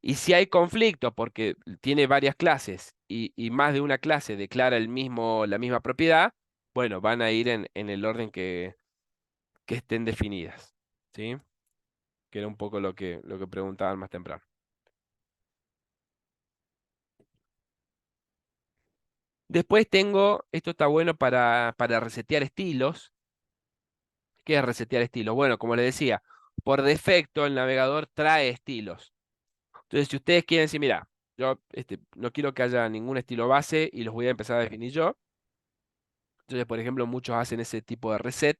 Y si hay conflicto porque tiene varias clases y más de una clase declara la misma propiedad, bueno, van a ir en el orden que estén definidas. ¿Sí? Que era un poco lo que preguntaban más temprano. Después esto está bueno para resetear estilos. ¿Qué es resetear estilos? Bueno, como les decía, por defecto el navegador trae estilos. Entonces, si ustedes quieren decir, mira, yo no quiero que haya ningún estilo base y los voy a empezar a definir yo. Entonces, por ejemplo, muchos hacen ese tipo de reset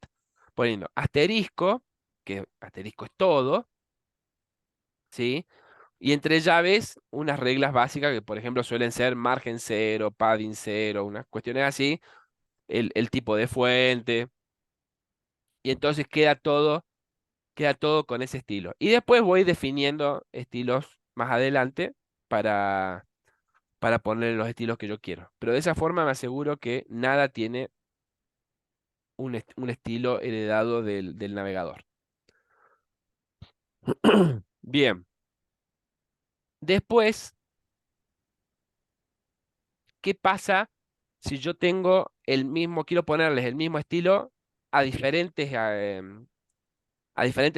poniendo asterisco, que asterisco es todo, ¿sí? Y entre llaves, unas reglas básicas que, por ejemplo, suelen ser margen cero, padding cero, unas cuestiones así, el tipo de fuente, y entonces queda todo con ese estilo. Y después voy definiendo estilos más adelante para poner los estilos que yo quiero. Pero de esa forma me aseguro que nada tiene un estilo heredado del navegador. Bien. Después, ¿qué pasa si yo quiero ponerles el mismo estilo a diferentes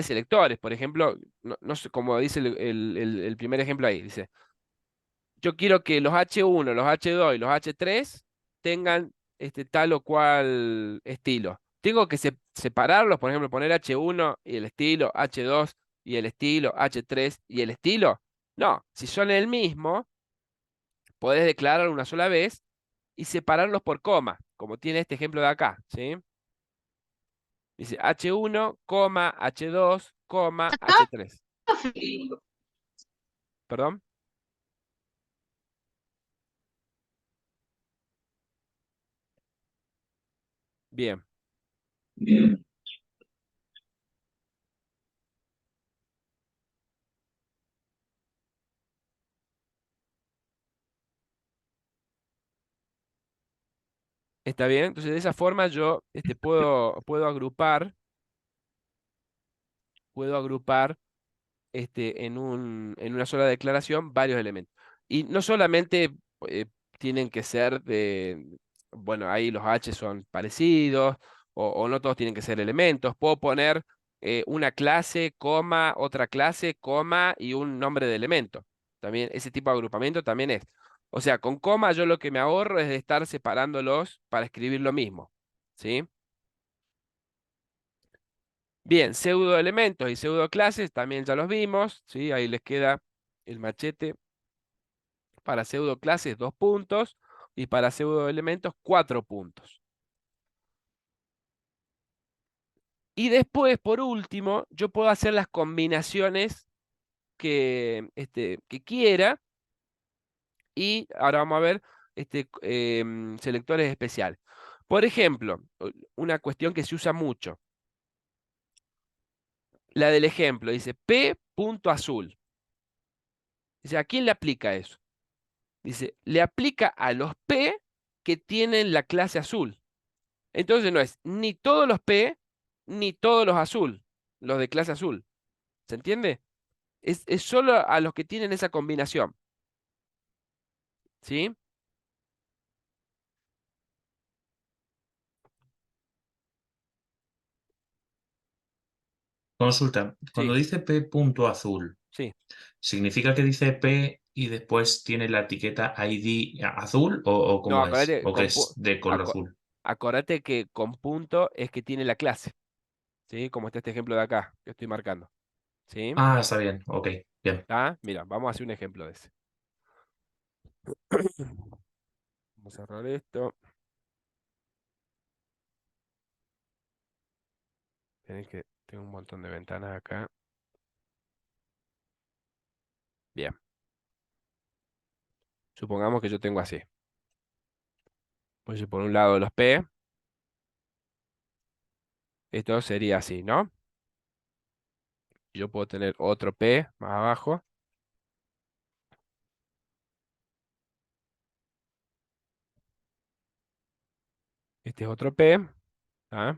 selectores? Por ejemplo, no sé, como dice el primer ejemplo ahí, dice, yo quiero que los H1, los H2 y los H3 tengan tal o cual estilo. Tengo que separarlos, por ejemplo, poner H1 y el estilo, H2 y el estilo, H3 y el estilo. No, si son el mismo, podés declarar una sola vez y separarlos por coma, como tiene este ejemplo de acá, ¿sí? Dice H1, H2, H3. ¿Perdón? Bien. ¿Está bien? Entonces, de esa forma yo puedo agrupar en una sola declaración varios elementos. Y no solamente eh, tienen que ser bueno, ahí los H son parecidos, o no todos tienen que ser elementos. Puedo poner una clase, coma, otra clase, coma y un nombre de elemento. También ese tipo de agrupamiento también es. O sea, con coma yo lo que me ahorro es de estar separándolos para escribir lo mismo. ¿Sí? Bien, pseudoelementos y pseudoclases también ya los vimos, ¿sí? Ahí les queda el machete para pseudoclases 2 puntos y para pseudoelementos 4 puntos. Y después, por último, yo puedo hacer las combinaciones que quiera y ahora vamos a ver selectores especiales. Por ejemplo, una cuestión que se usa mucho, la del ejemplo, dice P punto azul. Dice, ¿a quién le aplica eso? Dice, le aplica a los P que tienen la clase azul. Entonces no es ni todos los P ni todos los azul, los de clase azul. ¿Se entiende? Es solo a los que tienen esa combinación. ¿Sí? Consulta, cuando Sí, dice P punto azul, sí. ¿significa que dice P y después tiene la etiqueta ID azul o No, cómo es? acordate, ¿O que es de color azul? acordate que con punto es que tiene la clase. ¿Sí? Como está este ejemplo de acá que estoy marcando. ¿Sí? Ah, está bien, ok, bien. ¿Ah? Mira, vamos a hacer un ejemplo de ese. Vamos a cerrar esto. Tengo un montón de ventanas acá. Bien. Supongamos que yo tengo así. Pues por un lado los P, esto sería así, ¿no? Yo puedo tener otro P más abajo. Este es otro P. ¿Ah?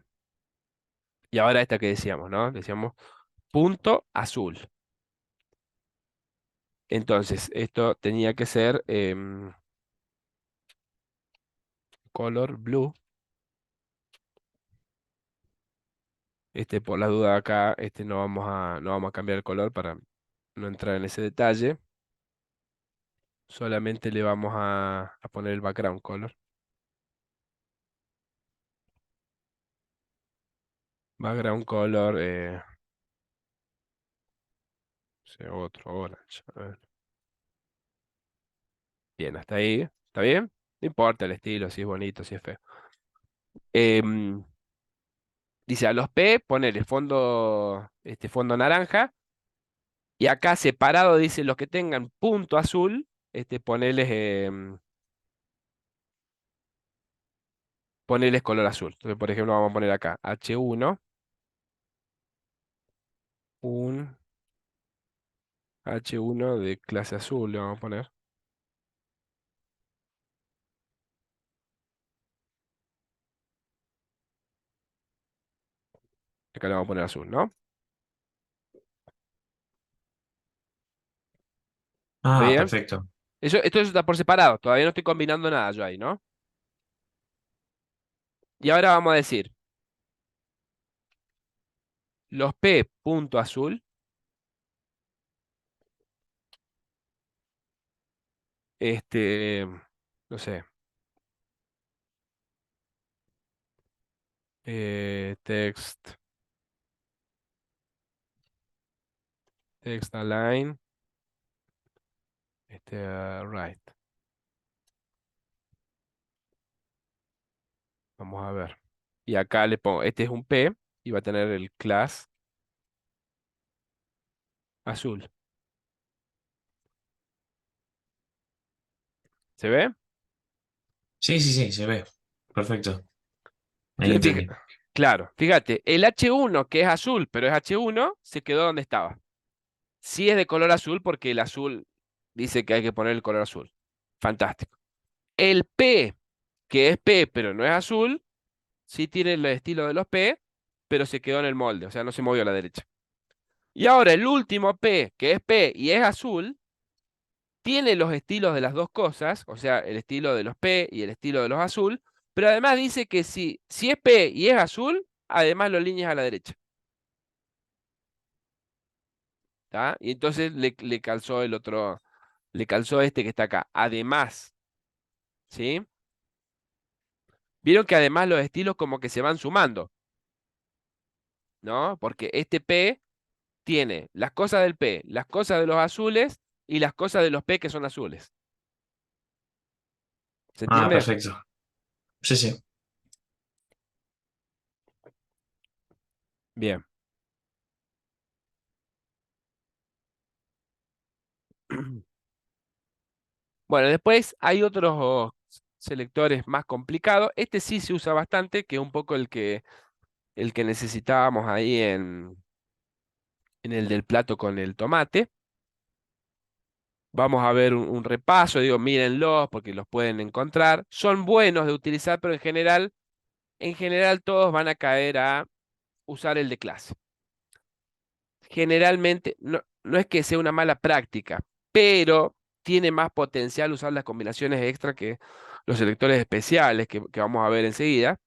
Y ahora esta que decíamos, ¿no? Decíamos punto azul. Entonces, esto tenía que ser color blue. Por la duda acá, no vamos a cambiar el color para no entrar en ese detalle. Solamente le vamos a poner el background color. Background color, no sé, otro orange. A ver. Bien, hasta ahí. ¿Está bien? No importa el estilo, si es bonito, si es feo. Em, Dice a los P, ponerle fondo naranja. Y acá separado dice los que tengan punto azul, ponerles color azul. Entonces, por ejemplo, vamos a poner acá H1, un H1 de clase azul, le vamos a poner. Acá le vamos a poner azul, ¿no? ¿Está Ah, bien? perfecto. Esto está por separado, todavía no estoy combinando nada yo ahí, ¿no? Y ahora vamos a decir, los P punto azul, este, no sé, text align, right. Vamos a ver. Y acá le pongo, este es un P, y va a tener el class azul. ¿Se ve? Sí, sí, sí, se ve. Perfecto. Ahí Entonces, entendí. claro, fíjate, el H1 que es azul, pero es H1, se quedó donde estaba. Sí es de color azul porque el azul dice que hay que poner el color azul. Fantástico. El P, que es P, pero no es azul, sí tiene el estilo de los P, pero se quedó en el molde, o sea, no se movió a la derecha. Y ahora el último P, que es P y es azul, tiene los estilos de las dos cosas, o sea, el estilo de los P y el estilo de los azul, pero además dice que si es P y es azul, además lo alineas a la derecha. ¿Tá? Y entonces le calzó el otro, le calzó este que está acá. Además, ¿sí? Vieron que además los estilos como que se van sumando, ¿no? Porque este P tiene las cosas del P, las cosas de los azules y las cosas de los P que son azules. ¿Se Ah, entiende? perfecto. Sí, sí. Bien. Bueno, después hay otros selectores más complicados. Este sí se usa bastante, que es un poco el que necesitábamos ahí en el del plato con el tomate. Vamos a ver un repaso, digo, mírenlos porque los pueden encontrar. Son buenos de utilizar, pero en general todos van a caer a usar el de clase. Generalmente, no es que sea una mala práctica, pero tiene más potencial usar las combinaciones extra que los selectores especiales que vamos a ver enseguida.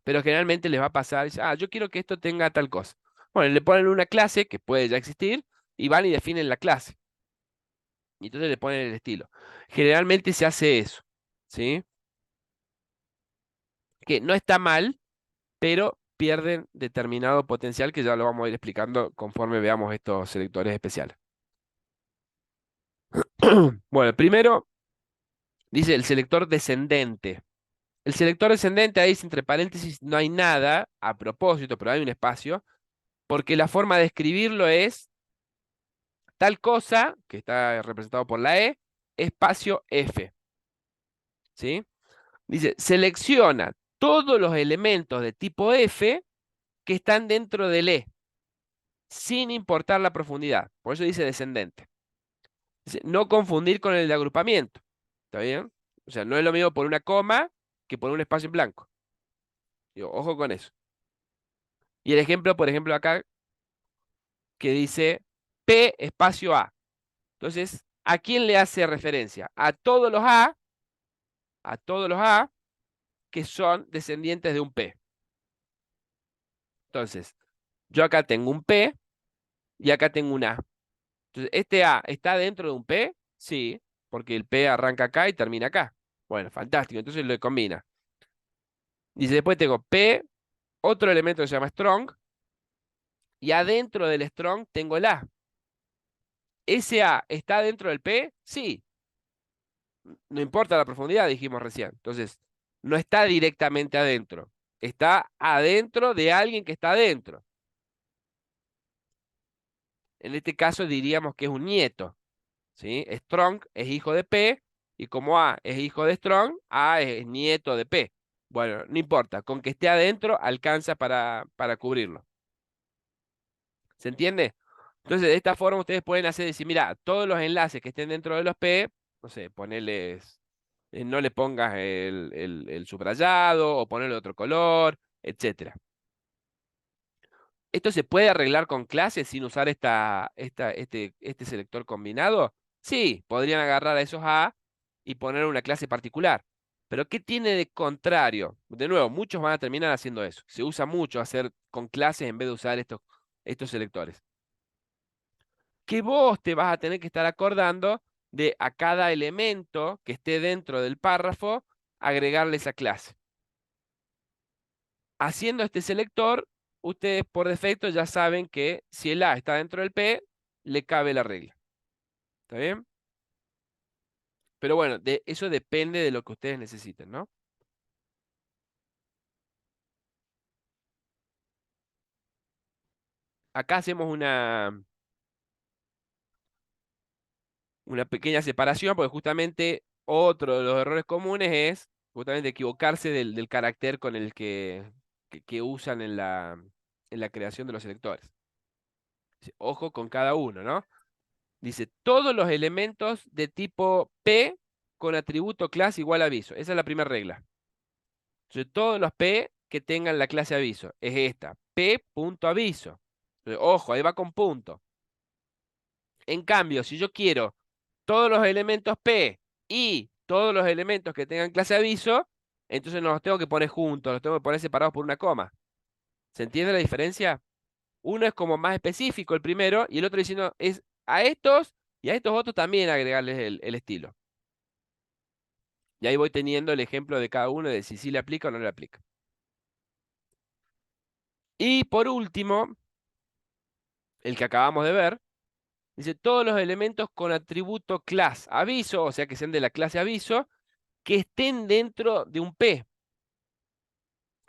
Pero generalmente les va a pasar, dice, yo quiero que esto tenga tal cosa. Bueno, le ponen una clase que puede ya existir y van y definen la clase. Y entonces le ponen el estilo. Generalmente se hace eso, ¿sí? Que no está mal, pero pierden determinado potencial que ya lo vamos a ir explicando conforme veamos estos selectores especiales. Bueno, primero dice el selector descendente. El selector descendente, ahí entre paréntesis no hay nada a propósito, pero hay un espacio, porque la forma de escribirlo es tal cosa, que está representado por la E, espacio F. ¿Sí? Dice, selecciona todos los elementos de tipo F que están dentro del E, sin importar la profundidad. Por eso dice descendente. Dice, no confundir con el de agrupamiento. ¿Está bien? O sea, no es lo mismo por una coma que por un espacio en blanco. Digo, ojo con eso. Y el ejemplo, por ejemplo, acá, que dice P espacio A. Entonces, ¿a quién le hace referencia? A todos los A que son descendientes de un P. Entonces, yo acá tengo un P y acá tengo un A. Entonces, ¿este A está dentro de un P? Sí, porque el P arranca acá y termina acá. Bueno, fantástico, entonces lo combina. Dice, después tengo P, otro elemento que se llama strong, y adentro del strong tengo el A. ¿Ese A está dentro del P? Sí, no importa la profundidad, dijimos recién. Entonces, no está directamente adentro, está adentro de alguien que está adentro. En este caso diríamos que es un nieto, ¿sí? Strong es hijo de P, y como A es hijo de Strong, A es nieto de P. Bueno, no importa, con que esté adentro alcanza para cubrirlo. ¿Se entiende? Entonces, de esta forma ustedes pueden hacer decir, mira, todos los enlaces que estén dentro de los P, no sé, ponerles, no le pongas el subrayado o ponerle otro color, etcétera. ¿Esto se puede arreglar con clases sin usar este selector combinado? Sí, podrían agarrar a esos A y poner una clase particular. Pero ¿qué tiene de contrario? De nuevo, muchos van a terminar haciendo eso. Se usa mucho hacer con clases en vez de usar estos selectores. Que vos te vas a tener que estar acordando de a cada elemento que esté dentro del párrafo, agregarle esa clase. Haciendo este selector, ustedes por defecto ya saben que si el A está dentro del P, le cabe la regla. ¿Está bien? Pero bueno, eso depende de lo que ustedes necesiten, ¿no? acá hacemos una pequeña separación, porque justamente otro de los errores comunes es justamente equivocarse del carácter con el que usan en la creación de los selectores. Dice, ojo con cada uno, ¿no? Dice, todos los elementos de tipo P con atributo clase igual a aviso. Esa es la primera regla. Entonces, todos los P que tengan la clase aviso. Es esta, P.aviso. Entonces, ojo, ahí va con punto. En cambio, si yo quiero todos los elementos P y todos los elementos que tengan clase aviso, entonces no los tengo que poner juntos, los tengo que poner separados por una coma. ¿Se entiende la diferencia? Uno es como más específico el primero y el otro diciendo es a estos y a estos otros también agregarles el estilo. Y ahí voy teniendo el ejemplo de cada uno de si sí le aplica o no le aplica. Y por último, el que acabamos de ver, dice todos los elementos con atributo class aviso, o sea que sean de la clase aviso, que estén dentro de un P.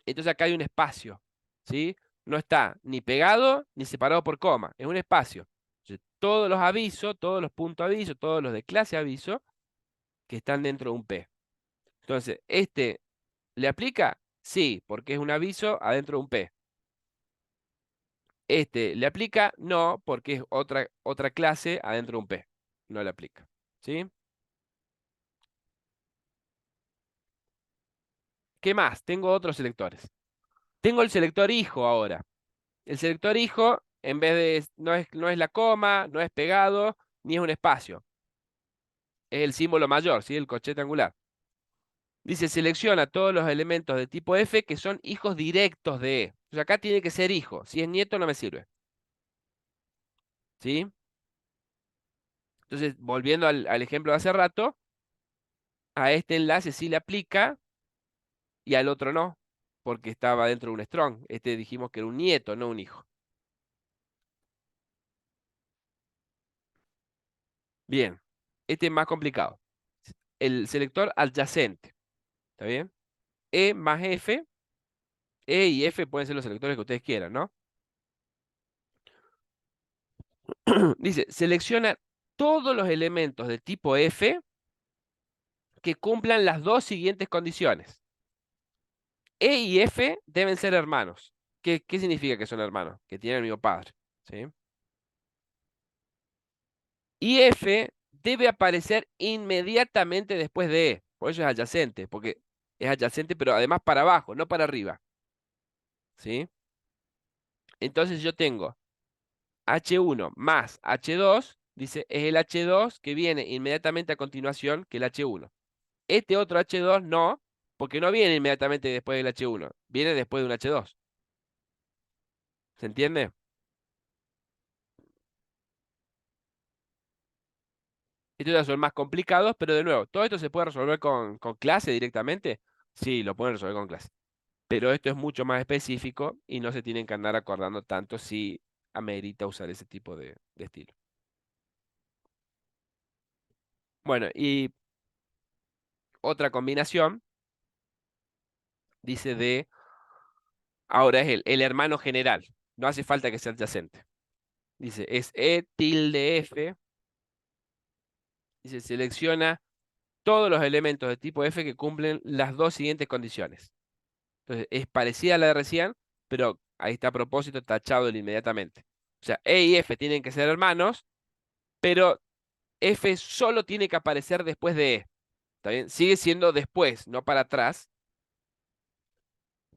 Entonces acá hay un espacio, ¿sí? No está ni pegado ni separado por coma, es un espacio. Entonces, todos los avisos, todos los puntos aviso, todos los de clase aviso, que están dentro de un P. Entonces, ¿este le aplica? Sí, porque es un aviso adentro de un P. ¿Este le aplica? No, porque es otra clase adentro de un P. No le aplica, ¿sí? ¿Qué más? Tengo otros selectores. Tengo el selector hijo ahora. El selector hijo, en vez de, no es la coma, no es pegado, ni es un espacio. Es el símbolo mayor, ¿sí? El corchete angular. Dice, selecciona todos los elementos de tipo F que son hijos directos de E. O sea, acá tiene que ser hijo. Si es nieto, no me sirve. ¿Sí? Entonces, volviendo al ejemplo de hace rato, a este enlace sí le aplica y al otro no, porque estaba dentro de un strong. Este dijimos que era un nieto, no un hijo. Bien, este es más complicado. El selector adyacente, ¿está bien? E más F, E y F pueden ser los selectores que ustedes quieran, ¿no? Dice, selecciona todos los elementos de tipo F que cumplan las dos siguientes condiciones. E y F deben ser hermanos. ¿Qué significa que son hermanos? Que tienen el mismo padre, ¿sí? Y F debe aparecer inmediatamente después de E. Por eso es adyacente, porque es adyacente, pero además para abajo, no para arriba, ¿sí? Entonces yo tengo H1 más H2, dice, es el H2 que viene inmediatamente a continuación que el H1. Este otro H2 no, porque no viene inmediatamente después del H1, viene después de un H2. ¿Se entiende? Estos ya son más complicados, pero de nuevo, ¿todo esto se puede resolver con clase directamente? Sí, lo pueden resolver con clase. Pero esto es mucho más específico y no se tienen que andar acordando tanto si amerita usar ese tipo de estilo. Bueno, y otra combinación, dice ahora es el hermano general. No hace falta que sea adyacente. Dice, es E tilde F. Dice, selecciona todos los elementos de tipo F que cumplen las dos siguientes condiciones. Entonces, es parecida a la de recién, pero ahí está a propósito tachado inmediatamente. O sea, E y F tienen que ser hermanos, pero F solo tiene que aparecer después de E. ¿Está bien? Sigue siendo después, no para atrás,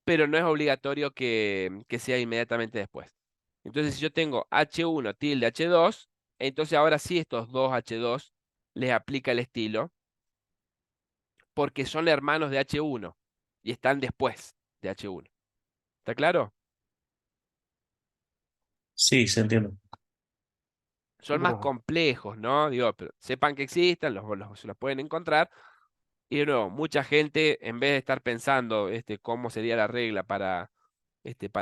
pero no es obligatorio que sea inmediatamente después. Entonces, si yo tengo H1 tilde H2, entonces ahora sí estos dos H2 les aplica el estilo, porque son hermanos de H1 y están después de H1. ¿Está claro? Sí, se entiende. Son más complejos, ¿no? Digo, pero sepan que existen, se los pueden encontrar. Y de nuevo, mucha gente, en vez de estar pensando cómo sería la regla para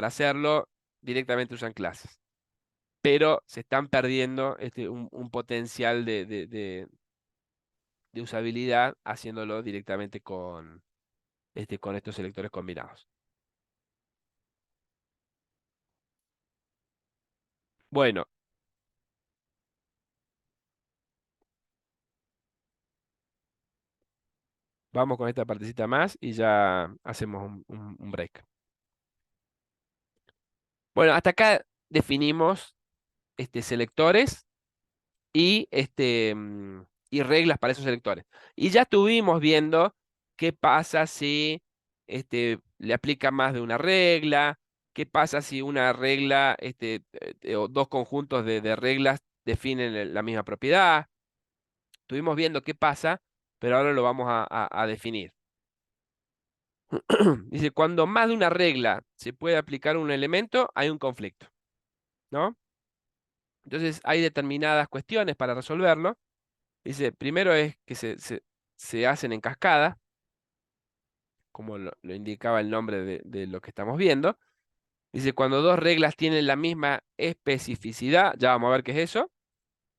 hacerlo, directamente usan clases. Pero se están perdiendo un potencial de usabilidad haciéndolo directamente con estos selectores combinados. Bueno, vamos con esta partecita más y ya hacemos un break. Bueno, hasta acá definimos selectores y, y reglas para esos selectores. Y ya estuvimos viendo qué pasa si le aplica más de una regla, qué pasa si una regla o dos conjuntos de reglas definen la misma propiedad. Estuvimos viendo qué pasa, pero ahora lo vamos a definir. Dice, cuando más de una regla se puede aplicar a un elemento, hay un conflicto, ¿no? Entonces hay determinadas cuestiones para resolverlo. Dice, primero es que se hacen en cascada, como lo indicaba el nombre de lo que estamos viendo. Dice, cuando dos reglas tienen la misma especificidad, ya vamos a ver qué es eso,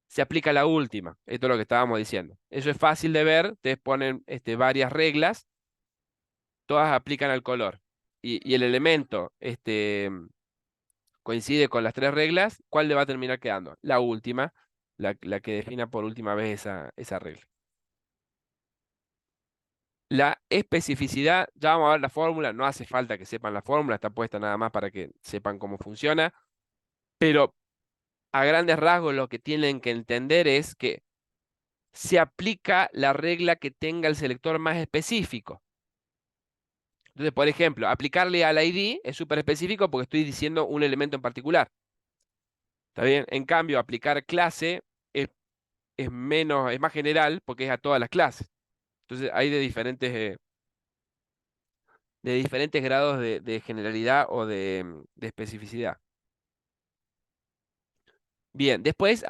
se aplica la última. Esto es lo que estábamos diciendo. Eso es fácil de ver, te ponen varias reglas, todas aplican al color. Y el elemento coincide con las tres reglas, ¿cuál le va a terminar quedando? La última, la que defina por última vez esa regla. La especificidad, ya vamos a ver la fórmula, no hace falta que sepan la fórmula, está puesta nada más para que sepan cómo funciona, pero a grandes rasgos lo que tienen que entender es que se aplica la regla que tenga el selector más específico. Entonces, por ejemplo, aplicarle al ID es súper específico porque estoy diciendo un elemento en particular. ¿Está bien? En cambio, aplicar clase es menos, es más general porque es a todas las clases. Entonces, hay de diferentes grados de generalidad o de especificidad. Bien, después,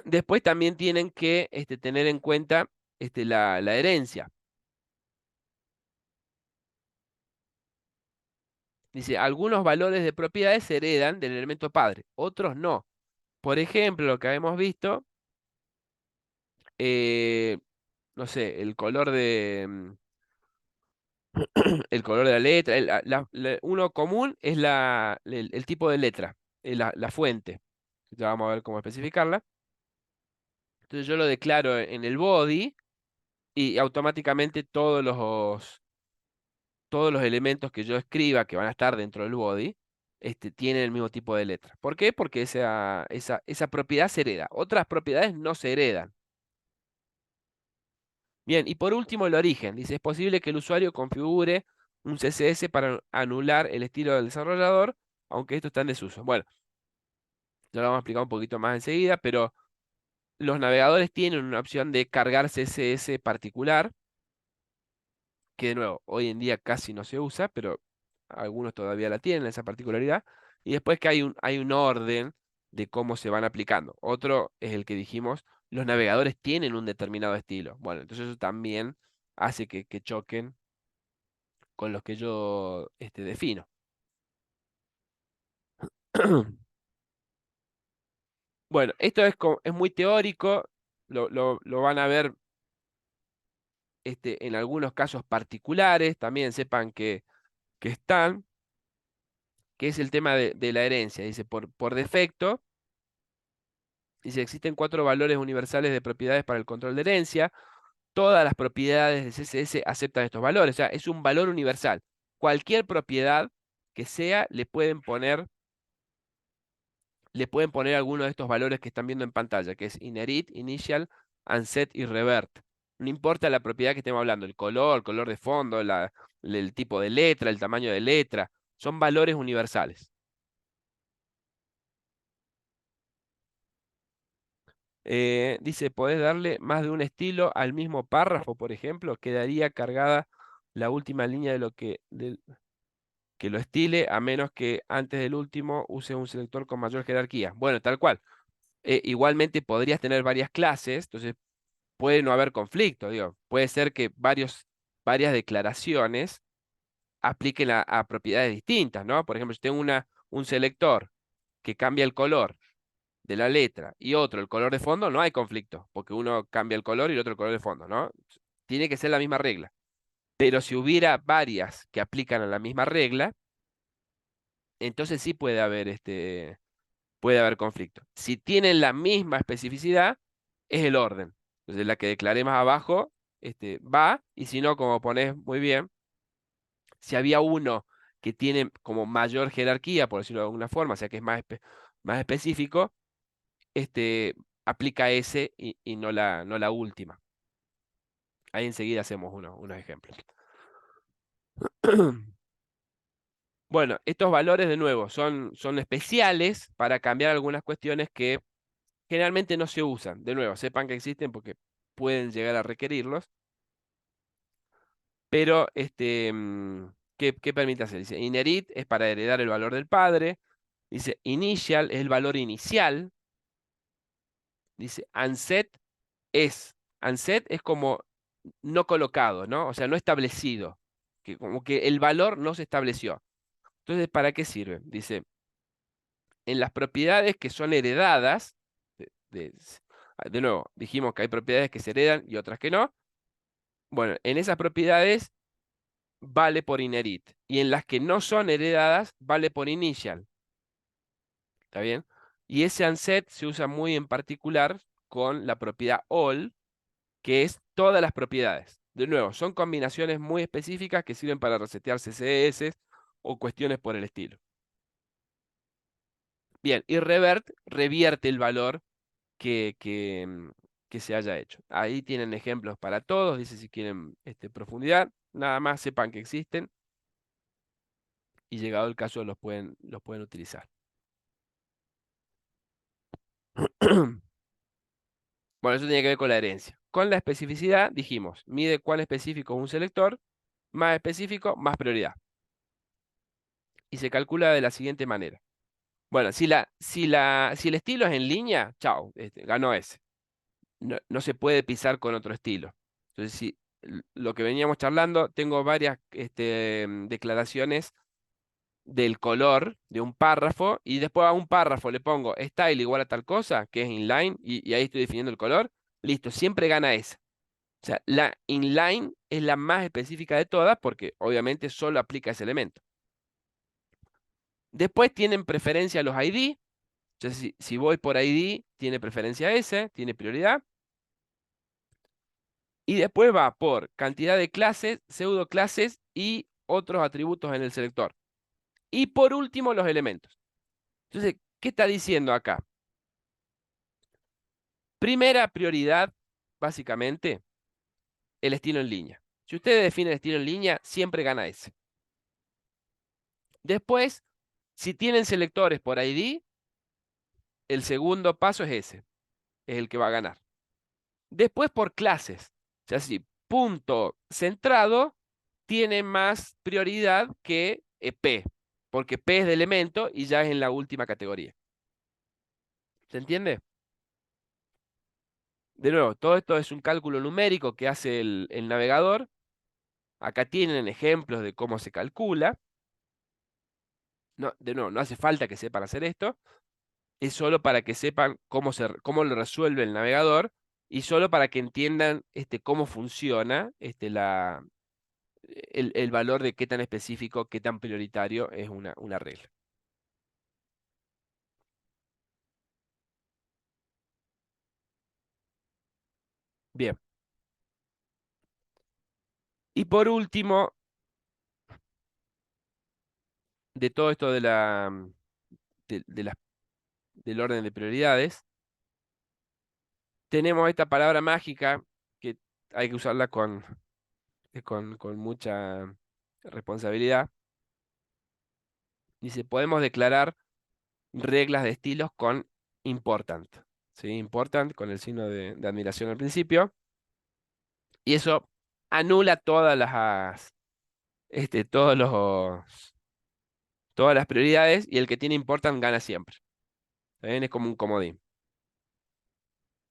después también tienen que tener en cuenta la herencia. Dice, algunos valores de propiedades se heredan del elemento padre, otros no. Por ejemplo, lo que habíamos visto, eh, no sé, el color de la letra, uno común es el tipo de letra, la fuente. Ya vamos a ver cómo especificarla. Entonces yo lo declaro en el body y automáticamente todos los elementos que yo escriba que van a estar dentro del body tienen el mismo tipo de letra. ¿Por qué? Porque esa propiedad se hereda. Otras propiedades no se heredan. Bien, y por último el origen. Dice, es posible que el usuario configure un CSS para anular el estilo del desarrollador, aunque esto está en desuso. Bueno, ya lo vamos a explicar un poquito más enseguida, pero los navegadores tienen una opción de cargar CSS particular, que de nuevo, hoy en día casi no se usa, pero algunos todavía la tienen, esa particularidad. Y después que hay un orden de cómo se van aplicando. Otro es el que dijimos, los navegadores tienen un determinado estilo. Bueno, entonces eso también hace que choquen con los que yo defino. Bueno, esto es muy teórico, lo van a ver en algunos casos particulares, también sepan que están, que es el tema de la herencia. Dice, por defecto, dice, existen 4 valores universales de propiedades para el control de herencia. Todas las propiedades de CSS aceptan estos valores, o sea, es un valor universal. Cualquier propiedad que sea, le pueden poner alguno de estos valores que están viendo en pantalla, que es inherit, initial, unset y revert. No importa la propiedad que estemos hablando, el color de fondo, el tipo de letra, el tamaño de letra, son valores universales. Dice, podés darle más de un estilo al mismo párrafo, por ejemplo, quedaría cargada la última línea que lo estile, a menos que antes del último use un selector con mayor jerarquía. Bueno, tal cual. Igualmente podrías tener varias clases, entonces puede no haber conflicto, digo. Puede ser que varias declaraciones apliquen a propiedades distintas, ¿no? Por ejemplo, si tengo un selector que cambia el color de la letra y otro el color de fondo, no hay conflicto, porque uno cambia el color y el otro el color de fondo, ¿no? Tiene que ser la misma regla. Pero si hubiera varias que aplican a la misma regla, entonces sí puede haber conflicto. Si tienen la misma especificidad, es el orden. Entonces la que declaré más abajo va, y si no, como pones muy bien, si había uno que tiene como mayor jerarquía, por decirlo de alguna forma, o sea que es más específico, aplica ese y no la última. Ahí enseguida hacemos unos ejemplos. Bueno, estos valores de nuevo son especiales para cambiar algunas cuestiones que generalmente no se usan. De nuevo, sepan que existen porque pueden llegar a requerirlos. Pero, ¿qué permite hacer? Dice, inherit es para heredar el valor del padre. Dice, initial es el valor inicial. Dice, unset es como no colocado, ¿no? O sea, no establecido. Que como que el valor no se estableció. Entonces, ¿para qué sirve? Dice, en las propiedades que son heredadas, de nuevo, dijimos que hay propiedades que se heredan y otras que no. Bueno, en esas propiedades vale por inherit. Y en las que no son heredadas, vale por initial. ¿Está bien? Y ese unset se usa muy en particular con la propiedad all, que es todas las propiedades. De nuevo, son combinaciones muy específicas que sirven para resetear CSS o cuestiones por el estilo. Bien, y revert revierte el valor que se haya hecho. Ahí tienen ejemplos para todos, dice si quieren profundidad, nada más sepan que existen y llegado el caso los pueden utilizar. Bueno, eso tiene que ver con la herencia. Con la especificidad, dijimos, mide cuán específico es un selector, más específico, más prioridad. Y se calcula de la siguiente manera. Bueno, si el estilo es en línea, chao, ganó ese. No se puede pisar con otro estilo. Entonces, si lo que veníamos charlando, tengo varias declaraciones del color de un párrafo y después a un párrafo le pongo style igual a tal cosa, que es inline, y ahí estoy definiendo el color. Listo, siempre gana esa. O sea, la inline es la más específica de todas porque obviamente solo aplica ese elemento. Después tienen preferencia los ID. Entonces, si voy por ID, tiene preferencia ese, tiene prioridad. Y después va por cantidad de clases, pseudo clases y otros atributos en el selector. Y por último, los elementos. Entonces, ¿qué está diciendo acá? Primera prioridad, básicamente, el estilo en línea. Si ustedes definen el estilo en línea, siempre gana ese. Después, si tienen selectores por ID, el segundo paso es ese, es el que va a ganar. Después por clases, o sea, si punto centrado tiene más prioridad que P, porque P es de elemento y ya es en la última categoría. ¿Se entiende? De nuevo, todo esto es un cálculo numérico que hace el navegador. Acá tienen ejemplos de cómo se calcula. No, de nuevo, no hace falta que sepan hacer esto. Es solo para que sepan cómo lo resuelve el navegador y solo para que entiendan cómo funciona el valor de qué tan específico, qué tan prioritario es una regla. Bien. Y por último, de todo esto del orden de prioridades, tenemos esta palabra mágica que hay que usarla con mucha responsabilidad. Dice, podemos declarar reglas de estilos con important. ¿Sí? Important con el signo de admiración al principio. Y eso anula todos todas las prioridades y el que tiene important gana siempre. ¿Está? Es como un comodín.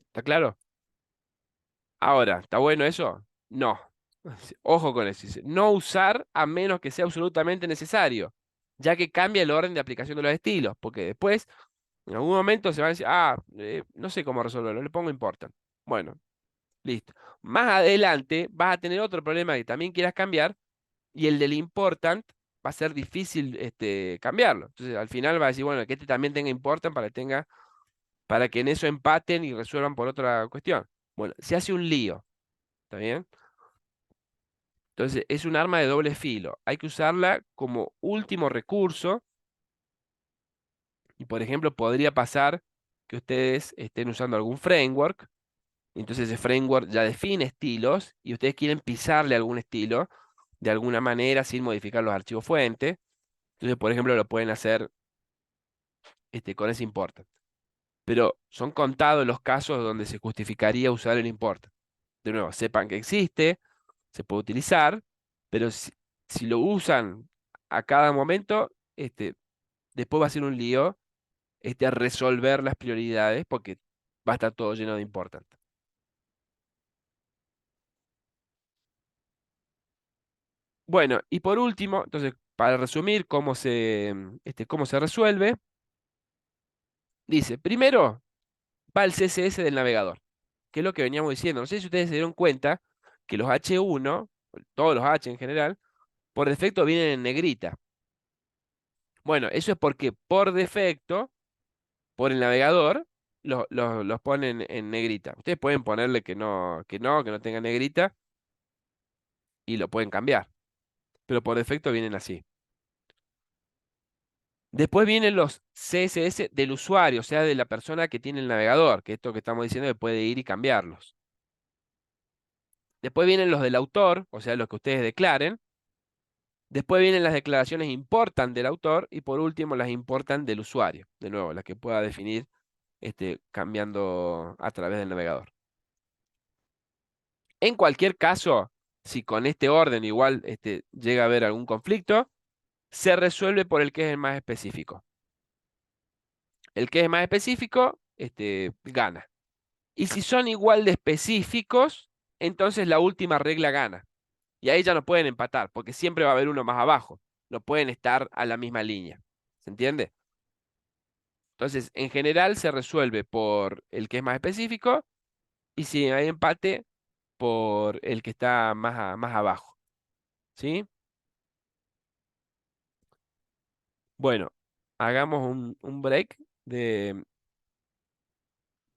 ¿Está claro? Ahora, ¿está bueno eso? No. Ojo con eso. Dice, no usar a menos que sea absolutamente necesario, ya que cambia el orden de aplicación de los estilos, porque después, en algún momento se van a decir, no sé cómo resolverlo, le pongo important. Bueno, listo. Más adelante vas a tener otro problema que también quieras cambiar, y el del important va a ser difícil cambiarlo. Entonces, al final va a decir, bueno, que este también tenga important para que en eso empaten y resuelvan por otra cuestión. Bueno, se hace un lío, ¿está bien? Entonces, es un arma de doble filo. Hay que usarla como último recurso. Y, por ejemplo, podría pasar que ustedes estén usando algún framework. Y entonces ese framework ya define estilos y ustedes quieren pisarle algún estilo de alguna manera sin modificar los archivos fuente. Entonces, por ejemplo, lo pueden hacer con ese import. Pero son contados los casos donde se justificaría usar el import. De nuevo, sepan que existe, se puede utilizar, pero si lo usan a cada momento, después va a ser un lío resolver las prioridades porque va a estar todo lleno de important. Bueno, y por último, entonces, para resumir cómo se resuelve, dice, primero va el CSS del navegador, que es lo que veníamos diciendo. No sé si ustedes se dieron cuenta que los H1, todos los H en general, por defecto vienen en negrita. Bueno, eso es porque por defecto, por el navegador, los ponen en negrita. Ustedes pueden ponerle que no tenga negrita y lo pueden cambiar, pero por defecto vienen así. Después vienen los CSS del usuario, o sea, de la persona que tiene el navegador, que esto que estamos diciendo que puede ir y cambiarlos. Después vienen los del autor, o sea, los que ustedes declaren. Después vienen las declaraciones importan del autor y por último las importan del usuario, de nuevo, las que pueda definir cambiando a través del navegador. En cualquier caso, si con este orden igual llega a haber algún conflicto, se resuelve por el que es el más específico. El que es más específico, gana. Y si son igual de específicos, entonces la última regla gana. Y ahí ya no pueden empatar, porque siempre va a haber uno más abajo. No pueden estar a la misma línea. ¿Se entiende? Entonces, en general se resuelve por el que es más específico y si hay empate, por el que está más abajo. ¿Sí? Bueno, hagamos un break de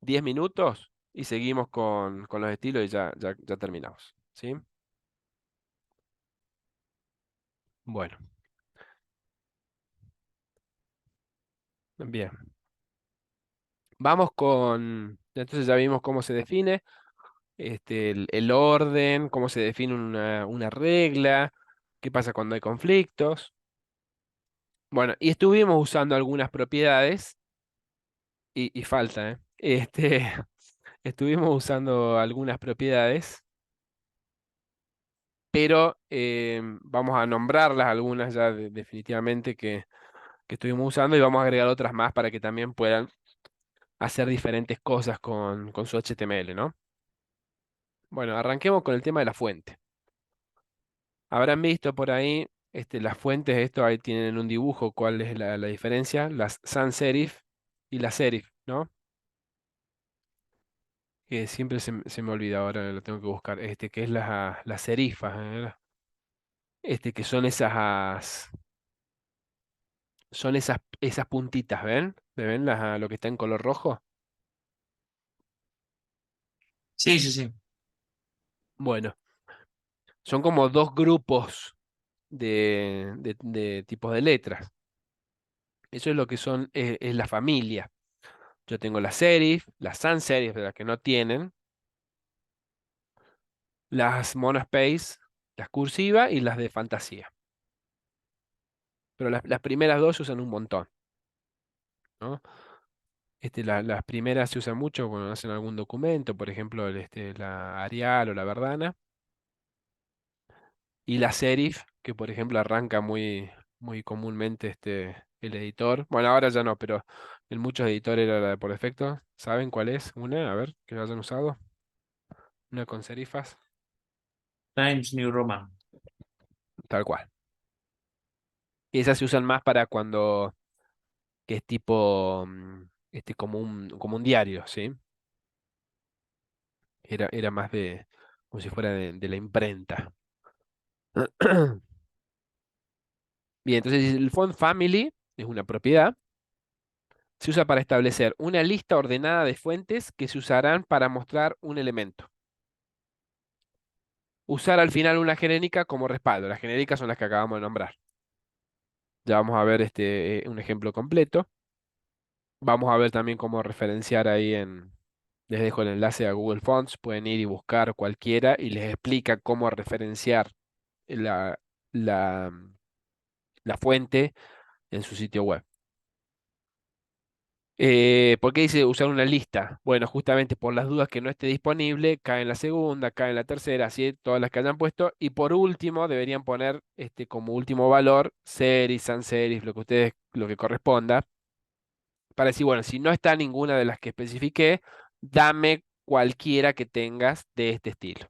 10 minutos y seguimos con los estilos y ya terminamos. ¿Sí? Bueno, bien. Vamos entonces ya vimos cómo se define el orden, cómo se define una regla, qué pasa cuando hay conflictos. Bueno, y estuvimos usando algunas propiedades, y falta, ¿eh? Estuvimos usando algunas propiedades, pero vamos a nombrarlas algunas ya definitivamente que estuvimos usando y vamos a agregar otras más para que también puedan hacer diferentes cosas con su HTML, ¿no? Bueno, arranquemos con el tema de la fuente. Habrán visto por ahí las fuentes, esto ahí tienen un dibujo, cuál es la diferencia, las sans serif y la serif, ¿no? Que siempre se me olvida, ahora lo tengo que buscar, que es las serifas, que son esas puntitas, ¿ven? ¿Ven lo que está en color rojo? Sí, sí, sí. Bueno, son como dos grupos de tipos de letras. Eso es lo que es la familia. Yo tengo la serif, las sans serif, de las que no tienen, las monospace, las cursivas y las de fantasía. Pero las primeras dos se usan un montón, ¿no? Las primeras se usan mucho cuando hacen algún documento, por ejemplo, la Arial o la Verdana. Y la serif, que por ejemplo arranca muy comúnmente el editor. Bueno, ahora ya no, pero en muchos editores era la de por defecto. ¿Saben cuál es? Una, a ver, que lo hayan usado. Una con serifas, Times New Roman. tal cual. Y esas se usan más para cuando que es tipo como un diario, ¿sí? Era más como si fuera de la imprenta. Bien, entonces el font family es una propiedad. Se usa para establecer una lista ordenada de fuentes que se usarán para mostrar un elemento. Usar al final una genérica como respaldo. Las genéricas son las que acabamos de nombrar. Ya vamos a ver un ejemplo completo. Vamos a ver también cómo referenciar ahí les dejo el enlace a Google Fonts. Pueden ir y buscar cualquiera y les explica cómo referenciar la, la, la fuente en su sitio web. ¿Por qué dice usar una lista? Bueno, justamente por las dudas que no esté disponible, cae en la segunda, cae en la tercera, así todas las que hayan puesto. Y por último, deberían poner como último valor series, sans serif, lo que corresponda, para decir, bueno, si no está ninguna de las que especifiqué, dame cualquiera que tengas de este estilo.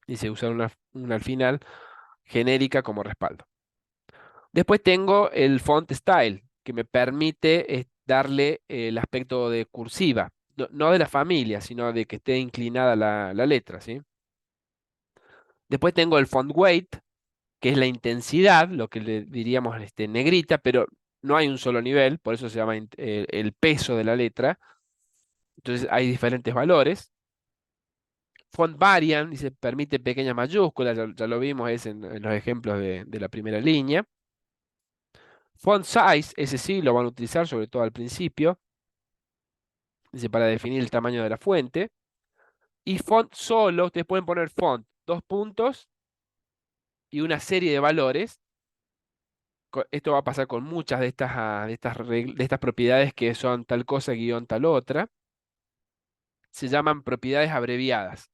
Dice usar una al final genérica como respaldo. Después tengo el font style, que me permite darle el aspecto de cursiva, no de la familia, sino de que esté inclinada la letra, ¿sí? Después tengo el font weight, que es la intensidad, lo que le diríamos negrita, pero no hay un solo nivel, por eso se llama el peso de la letra. Entonces hay diferentes valores. Font variant, dice, permite pequeñas mayúsculas, ya lo vimos es en los ejemplos de la primera línea. Font size, ese sí lo van a utilizar sobre todo al principio, dice, para definir el tamaño de la fuente. Y font solo, ustedes pueden poner font, dos puntos y una serie de valores. Esto va a pasar con muchas de estas propiedades que son tal cosa guión tal otra. Se llaman propiedades abreviadas.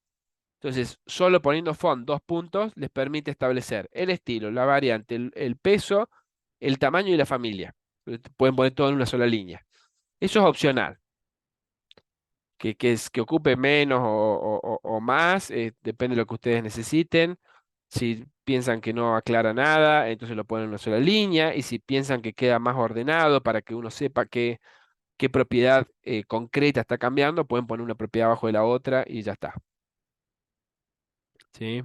Entonces, solo poniendo font dos puntos les permite establecer el estilo, la variante, el peso, el tamaño y la familia. Pueden poner todo en una sola línea. Eso es opcional. Que ocupe menos o más, depende de lo que ustedes necesiten. Si piensan que no aclara nada, entonces lo ponen en una sola línea. Y si piensan que queda más ordenado para que uno sepa qué propiedad concreta está cambiando, pueden poner una propiedad abajo de la otra y ya está. ¿Sí?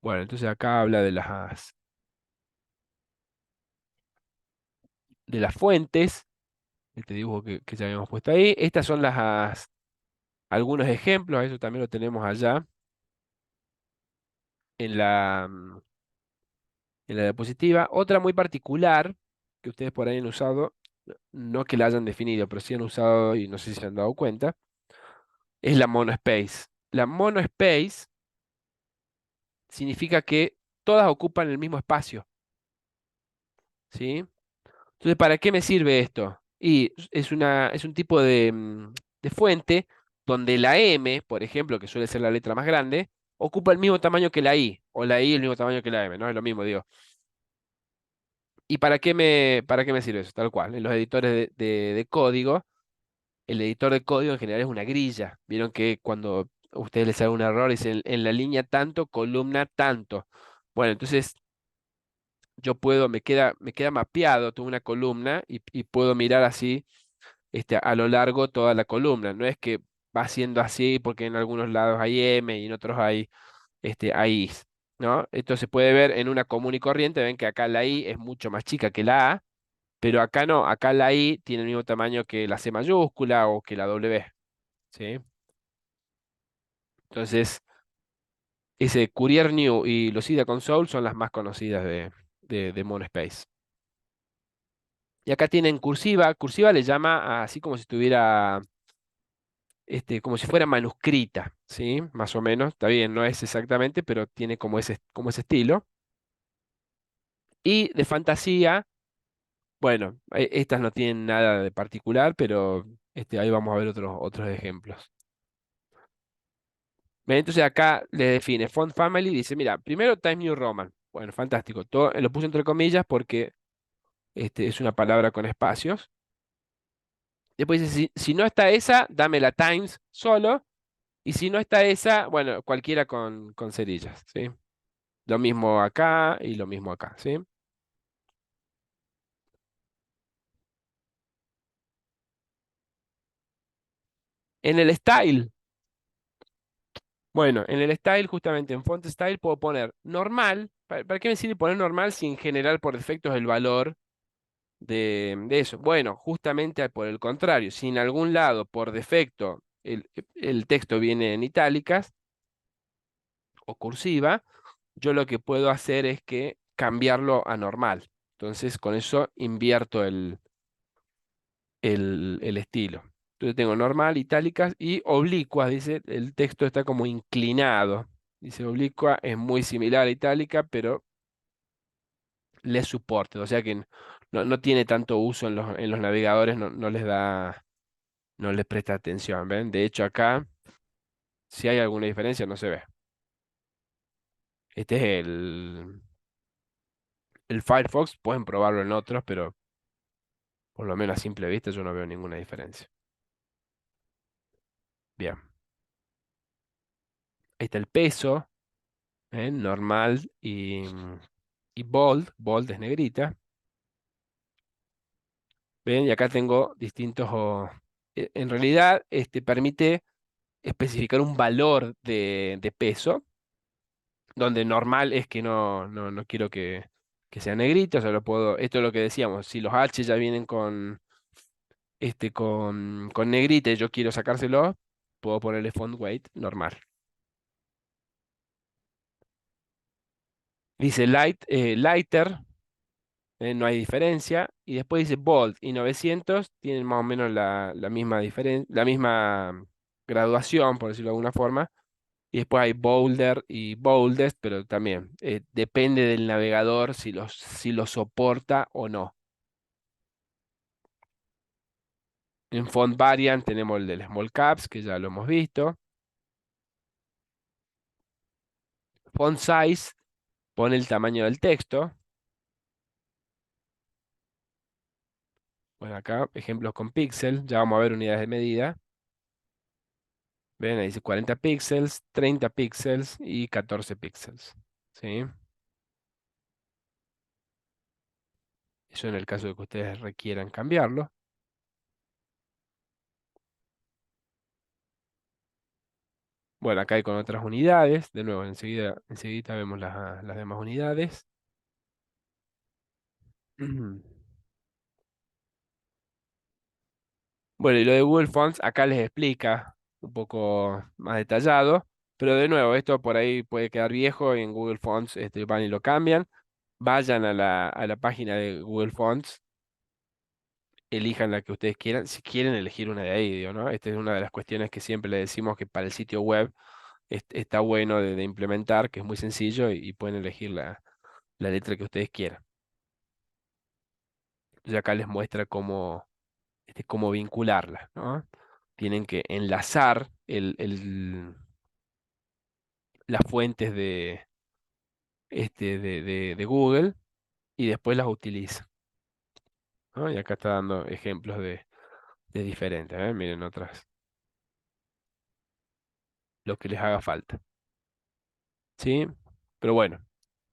Bueno, entonces acá habla de las fuentes, este dibujo que ya habíamos puesto ahí. Estas son algunos ejemplos, eso también lo tenemos allá en la diapositiva. Otra muy particular que ustedes por ahí han usado, no que la hayan definido, pero sí han usado y no sé si se han dado cuenta, es la monospace. La monospace significa que todas ocupan el mismo espacio, ¿sí? Entonces, ¿para qué me sirve esto? Y es un tipo de fuente donde la M, por ejemplo, que suele ser la letra más grande, ocupa el mismo tamaño que la I, o la I el mismo tamaño que la M, ¿no? Es lo mismo, digo. ¿Y para qué me sirve eso? Tal cual. En los editores de código, el editor de código en general es una grilla. Vieron que cuando a ustedes les sale un error, dicen en la línea tanto, columna tanto. Bueno, entonces me queda mapeado toda una columna y puedo mirar así a lo largo toda la columna. No es que va siendo así porque en algunos lados hay M y en otros hay Is, ¿no? Esto se puede ver en una común y corriente. Ven que acá la I es mucho más chica que la A, pero acá no. Acá la I tiene el mismo tamaño que la C mayúscula o que la W, ¿sí? Entonces, ese Courier New y Lucida Console son las más conocidas de Monospace. Y acá tienen cursiva. Cursiva le llama así como si estuviera como si fuera manuscrita, ¿sí? Más o menos, está bien, no es exactamente, pero tiene como ese estilo. Y de fantasía, bueno, estas no tienen nada de particular, pero ahí vamos a ver otros ejemplos. Bien, entonces acá le define Font Family, dice, mira, primero Times New Roman. Bueno, fantástico. Todo, lo puse entre comillas porque es una palabra con espacios. Después dice, si no está esa, dame la Times solo. Y si no está esa, bueno, cualquiera con cerillas, ¿sí? Lo mismo acá y lo mismo acá, ¿sí? En el style, Bueno, en el style, justamente en font style, puedo poner normal. ¿Para qué me sirve poner normal si en general por defecto es el valor de eso? Bueno, justamente por el contrario, si en algún lado por defecto el texto viene en itálicas o cursiva, yo lo que puedo hacer es que cambiarlo a normal. Entonces, con eso invierto el estilo. Entonces tengo normal, itálicas y oblicuas. Dice, el texto está como inclinado. Dice, oblicua es muy similar a itálica, pero le soporte. O sea que no tiene tanto uso en los navegadores, no les da, no les presta atención. ¿Ven? De hecho, acá, si hay alguna diferencia, no se ve. Este es el Firefox. Pueden probarlo en otros, pero por lo menos a simple vista yo no veo ninguna diferencia. Bien. Ahí está el peso, normal y bold. Bold es negrita. ¿Ven? Y acá tengo distintos. En realidad, permite especificar un valor de peso, donde normal es que no quiero que sea negrito. O sea, lo puedo. Esto es lo que decíamos. Si los H ya vienen con negrita y yo quiero sacárselo, puedo ponerle font weight normal. Dice lighter. No hay diferencia. Y después dice Bold y 900 tienen más o menos la misma la misma graduación, por decirlo de alguna forma. Y después hay Bolder y Boldest, pero también depende del navegador si lo soporta o no. En Font Variant tenemos el del Small Caps, que ya lo hemos visto. Font Size pone el tamaño del texto. Bueno, acá ejemplos con píxel, ya vamos a ver unidades de medida. Ven, ahí dice 40 píxeles, 30 píxeles y 14 píxeles. ¿Sí? Eso en el caso de que ustedes requieran cambiarlo. Bueno, acá hay con otras unidades. De nuevo, enseguida vemos las demás unidades. Bueno, y lo de Google Fonts, acá les explica un poco más detallado. Pero de nuevo, esto por ahí puede quedar viejo y en Google Fonts van y lo cambian. Vayan a la página de Google Fonts, elijan la que ustedes quieran, si quieren elegir una de ahí, digo, ¿no? Esta es una de las cuestiones que siempre le decimos que para el sitio web está bueno de implementar, que es muy sencillo y pueden elegir la letra que ustedes quieran. Entonces acá les muestra cómo vincularla, ¿no? Tienen que enlazar las fuentes de Google y después las utilizan, ¿no? Y acá está dando ejemplos de diferentes, ¿eh? Miren otras, lo que les haga falta. ¿Sí? Pero bueno,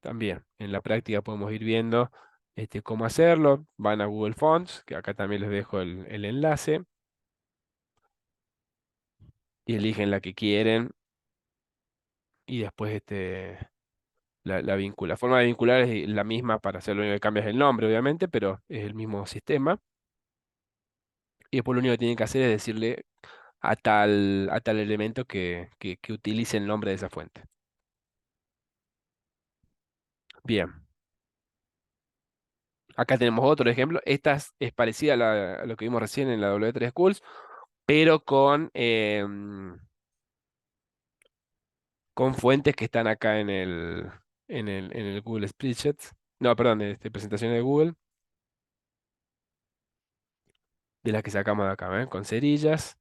también en la práctica podemos ir viendo cómo hacerlo. Van a Google Fonts, que acá también les dejo el enlace, y eligen la que quieren y después la vincula. La forma de vincular es la misma para hacerlo, lo único que cambia es el nombre, obviamente, pero es el mismo sistema. Y después lo único que tienen que hacer es decirle a tal elemento que utilice el nombre de esa fuente. Bien. Acá tenemos otro ejemplo. Esta es parecida a lo que vimos recién en la W3 Schools, pero con fuentes que están acá en el Google Spreadsheet. No, perdón, presentación de Google, de las que sacamos de acá, ¿ven? Con cerillas.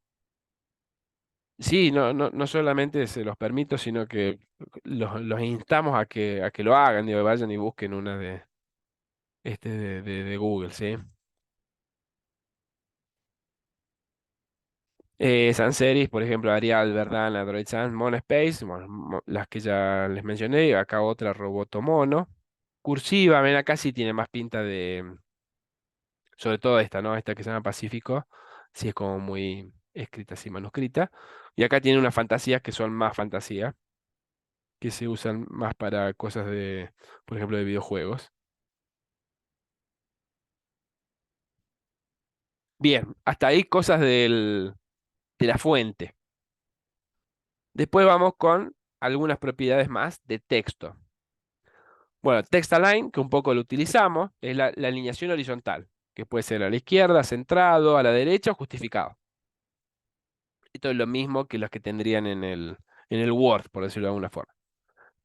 Sí, no solamente se los permito, sino que los instamos a que lo hagan, digo, vayan y busquen una de Google, ¿sí? Sans serif, por ejemplo, Arial, Verdana, Android Sans, Monospace, bueno, las que ya les mencioné, y acá otra Roboto Mono. Cursiva, ven acá sí tiene más pinta sobre todo esta, ¿no? Esta que se llama Pacífico, sí es como muy escrita así, manuscrita. Y acá tiene unas fantasías que son más fantasía, que se usan más para cosas de, por ejemplo, de videojuegos. Bien, hasta ahí cosas de la fuente. Después vamos con algunas propiedades más de texto. Bueno, text align, que un poco lo utilizamos, es la alineación horizontal, que puede ser a la izquierda, centrado, a la derecha o justificado. Esto es lo mismo que los que tendrían en el Word, por decirlo de alguna forma.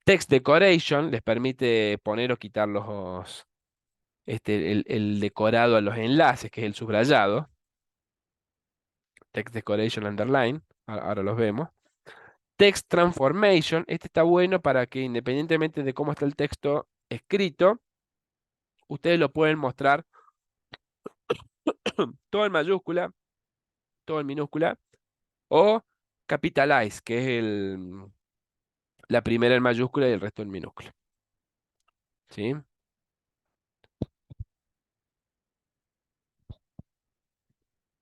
Text decoration les permite poner o quitar el decorado a los enlaces, que es el subrayado. Text decoration underline, ahora los vemos. Text transformation, este está bueno para que independientemente de cómo está el texto escrito, ustedes lo pueden mostrar todo en mayúscula, todo en minúscula, o capitalize, que es la primera en mayúscula y el resto en minúscula. ¿Sí?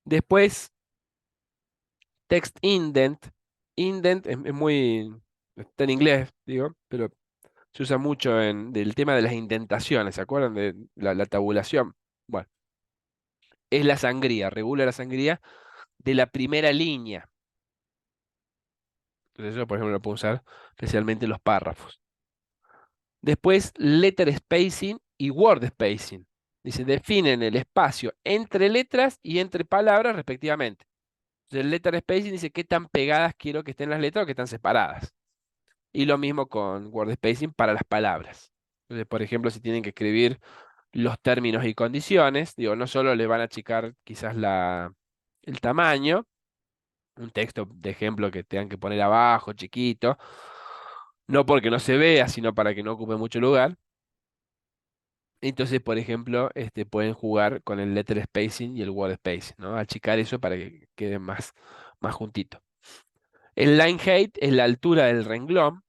Después, text indent. Indent es muy, está en inglés, digo, pero se usa mucho del tema de las indentaciones, ¿se acuerdan de la tabulación? Bueno, es la sangría, regula la sangría de la primera línea. Entonces eso, por ejemplo, lo puedo usar especialmente en los párrafos. Después, letter spacing y word spacing. Dice, definen el espacio entre letras y entre palabras respectivamente. Entonces, el letter spacing dice qué tan pegadas quiero que estén las letras o que están separadas. Y lo mismo con word spacing para las palabras. Entonces, por ejemplo, si tienen que escribir los términos y condiciones, digo, no solo le van a achicar quizás el tamaño, un texto de ejemplo que tengan que poner abajo, chiquito, no porque no se vea, sino para que no ocupe mucho lugar. Entonces, por ejemplo, pueden jugar con el letter spacing y el word spacing, ¿no? Achicar eso para que quede más juntito. El line height es la altura del renglón.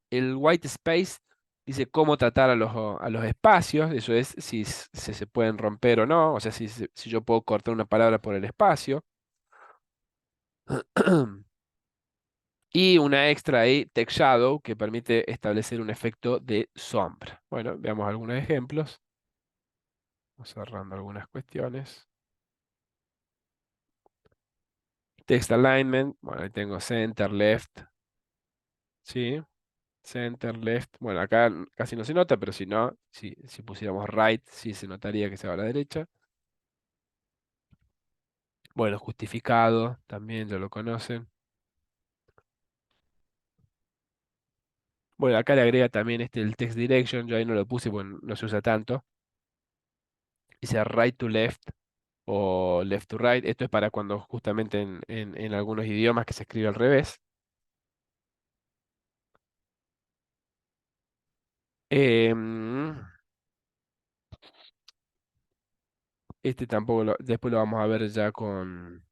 El white space dice cómo tratar a los espacios, eso es si se pueden romper o no, o sea, si yo puedo cortar una palabra por el espacio. Y una extra ahí, text shadow, que permite establecer un efecto de sombra. Bueno, veamos algunos ejemplos. Vamos cerrando algunas cuestiones. Text alignment, bueno, ahí tengo center, left, ¿sí? Center, left, bueno, acá casi no se nota, pero si no, si pusiéramos right, sí se notaría que se va a la derecha. Bueno, justificado, también ya lo conocen. Bueno, acá le agrega también el text direction, yo ahí no lo puse porque no se usa tanto. Dice right to left o left to right. Esto es para cuando justamente en algunos idiomas que se escribe al revés. Em, este tampoco después lo vamos a ver ya con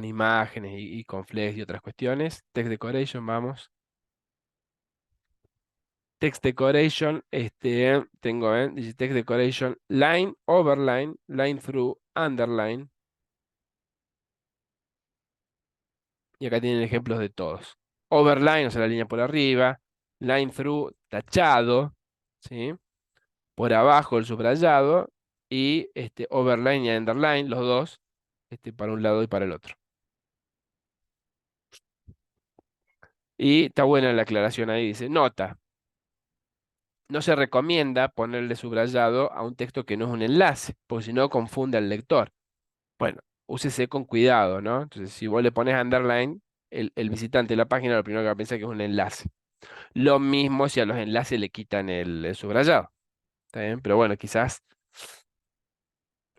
imágenes y con flex y otras cuestiones. Text decoration, vamos. Text decoration, tengo, dice text decoration, line, overline, line through, underline. Y acá tienen ejemplos de todos. Overline, o sea, la línea por arriba. Line through, tachado. ¿Sí? Por abajo el subrayado. Y overline y underline, los dos, para un lado y para el otro. Y está buena la aclaración ahí, dice, nota. No se recomienda ponerle subrayado a un texto que no es un enlace, porque si no confunde al lector. Bueno, úsese con cuidado, ¿no? Entonces, si vos le pones underline, el visitante de la página lo primero que va a pensar que es un enlace. Lo mismo si a los enlaces le quitan el subrayado. ¿Está bien? Pero bueno, quizás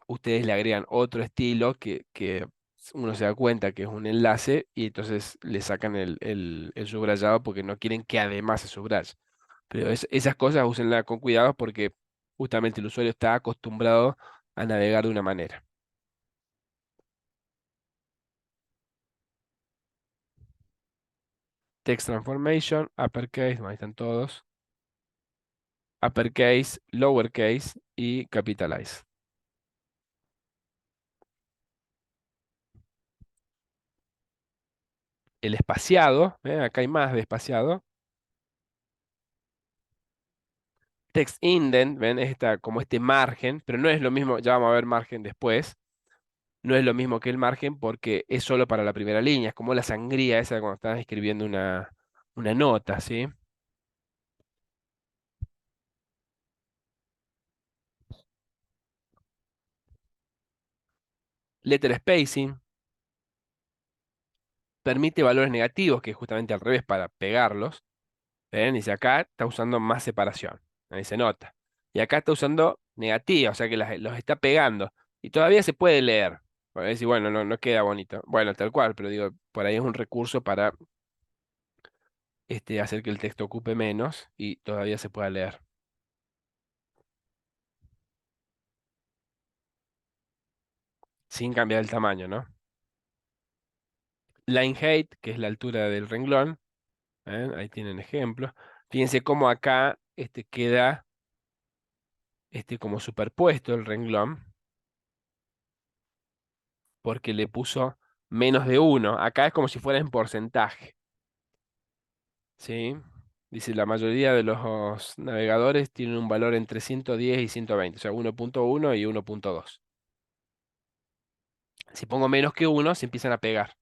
ustedes le agregan otro estilo que uno se da cuenta que es un enlace y entonces le sacan el subrayado porque no quieren que además se subraye. Pero esas cosas úsenlas con cuidado porque justamente el usuario está acostumbrado a navegar de una manera. Text transformation, uppercase, ahí están todos. Uppercase, lowercase y capitalize. el espaciado, acá hay más de espaciado. Text indent, ven, es como este margen, pero no es lo mismo, ya vamos a ver margen después. No es lo mismo que el margen porque es solo para la primera línea, es como la sangría esa cuando estás escribiendo una nota, ¿sí? Letter spacing permite valores negativos, que es justamente al revés para pegarlos. ¿Ven? Dice acá está usando más separación, ahí se nota. Y acá está usando negativa, o sea que los está pegando. Y todavía se puede leer. Porque decir, bueno, no queda bonito. Bueno, tal cual, pero digo, por ahí es un recurso para hacer que el texto ocupe menos y todavía se pueda leer. Sin cambiar el tamaño, ¿no? Line height, que es la altura del renglón. ¿Ven? Ahí tienen ejemplos. Fíjense cómo acá queda como superpuesto el renglón, porque le puso menos de 1. Acá es como si fuera en porcentaje. ¿Sí? Dice, la mayoría de los navegadores tienen un valor entre 110 y 120, o sea, 1.1 y 1.2. Si pongo menos que 1, se empiezan a pegar.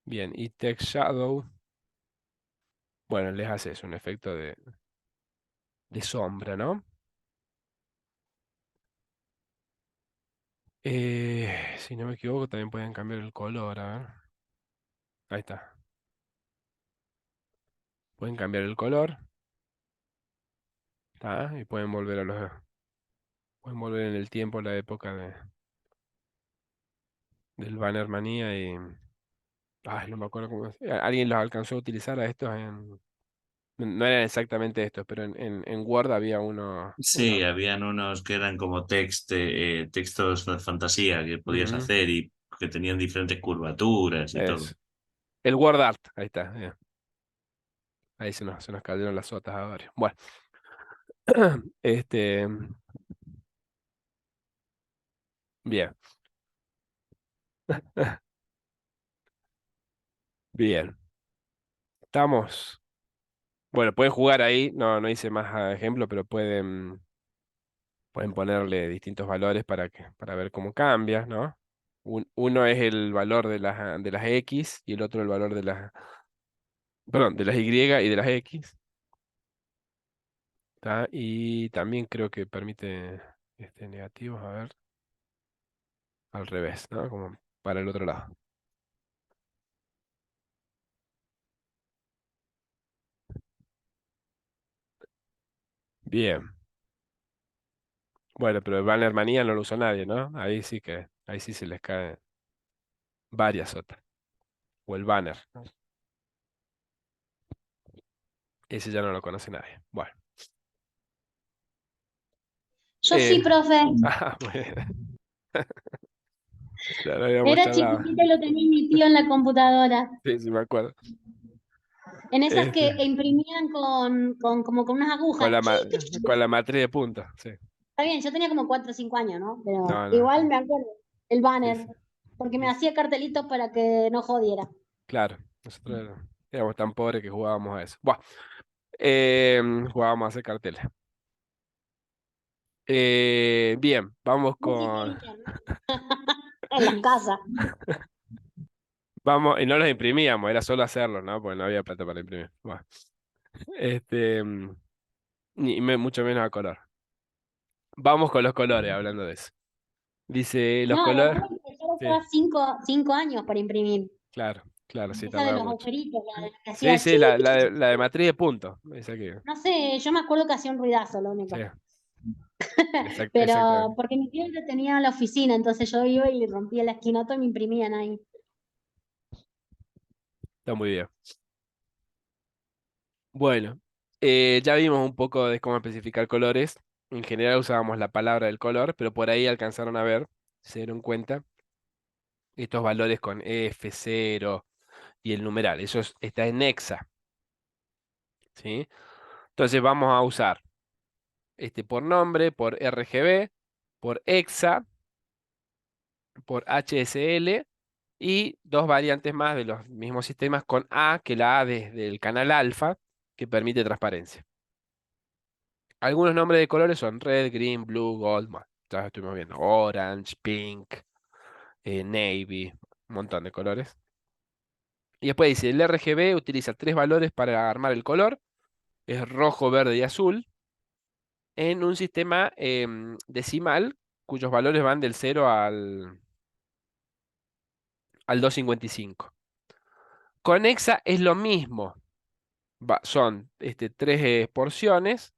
Bien, y text shadow, bueno, les hace eso, un efecto de sombra, ¿no? Si no me equivoco, también pueden cambiar el color, a ver. Ahí está. Pueden cambiar el color, ¿tá? Y pueden volver en el tiempo a la época del Banner Manía y... Ay, no me acuerdo cómo... ¿Alguien los alcanzó a utilizar a estos en... No eran exactamente estos, pero en Word había Sí, habían unos que eran como textos de fantasía que podías Ujú, hacer y que tenían diferentes curvaturas y todo. eso. El Word Art, ahí está. Bien. Ahí se nos cayeron las sotas a varios. Bueno, este, bien, bien. Estamos. Bueno, pueden jugar ahí, no hice más ejemplo, pero pueden ponerle distintos valores para ver cómo cambia, ¿no? Uno es el valor de las X y el otro el valor perdón, de las Y y de las X. ¿Tá? Y también creo que permite negativos, a ver, al revés, ¿no? Como para el otro lado. Bien. Bueno, pero el banner manía no lo usa nadie, ¿no? Ahí sí se les caen varias otras. O el banner, ¿no? Ese ya no lo conoce nadie. Bueno. Yo Eh, sí, profe. muy bien. Ya lo habíamos Era charlado. chiquitita y lo tenía mi tío en la computadora. Sí, sí, me acuerdo. En esas que Este, imprimían como con unas con agujas. la, Chi, ma- chi, chi. con la matriz de puntos, sí. Está bien, yo tenía como 4 o 5 años, ¿no? Pero No, no. igual me acuerdo. El Sí, banner. sí, Porque me sí, sí. hacía cartelitos para que no jodiera. Claro, nosotros éramos tan pobres que jugábamos a eso. Bueno, jugábamos a hacer carteles. Bien, vamos Multi con... Painter, ¿no? En las casas. Vamos, y no los imprimíamos, era solo hacerlo, ¿no? Porque no había plata para imprimir. Bueno, este, ni mucho menos a color. Vamos con los colores, hablando de eso. Dice, los No, colores. recuerdo que yo Sí, estaba 5 años para imprimir. claro, claro, sí, Esa de tardaba los mucho. agujeritos, la que Sí, hacía sí, chi, chi, la de matriz de puntos. Esa que, no sé, yo me acuerdo que hacía un ruidazo, lo sí, único. Pero exactamente. porque mi tío lo tenía en la oficina, entonces yo iba y le rompía la esquinota y me imprimían ahí. Está muy bien. Bueno, ya vimos un poco de cómo especificar colores. En general usábamos la palabra del color, pero por ahí alcanzaron a ver, se dieron cuenta, estos valores con F, 0 y el numeral. Está en hexa, ¿sí? Entonces vamos a usar por nombre, por RGB, por hexa por HSL y dos variantes más de los mismos sistemas con A, que la A desde el canal alfa, que permite transparencia. Algunos nombres de colores son red, green, blue, gold, bueno, ya estuvimos viendo, orange, pink, navy, un montón de colores. Y después dice, el RGB utiliza tres valores para armar el color, es rojo, verde y azul, en un sistema decimal, cuyos valores van del 0 al 255. Con hexa es lo mismo, son tres porciones,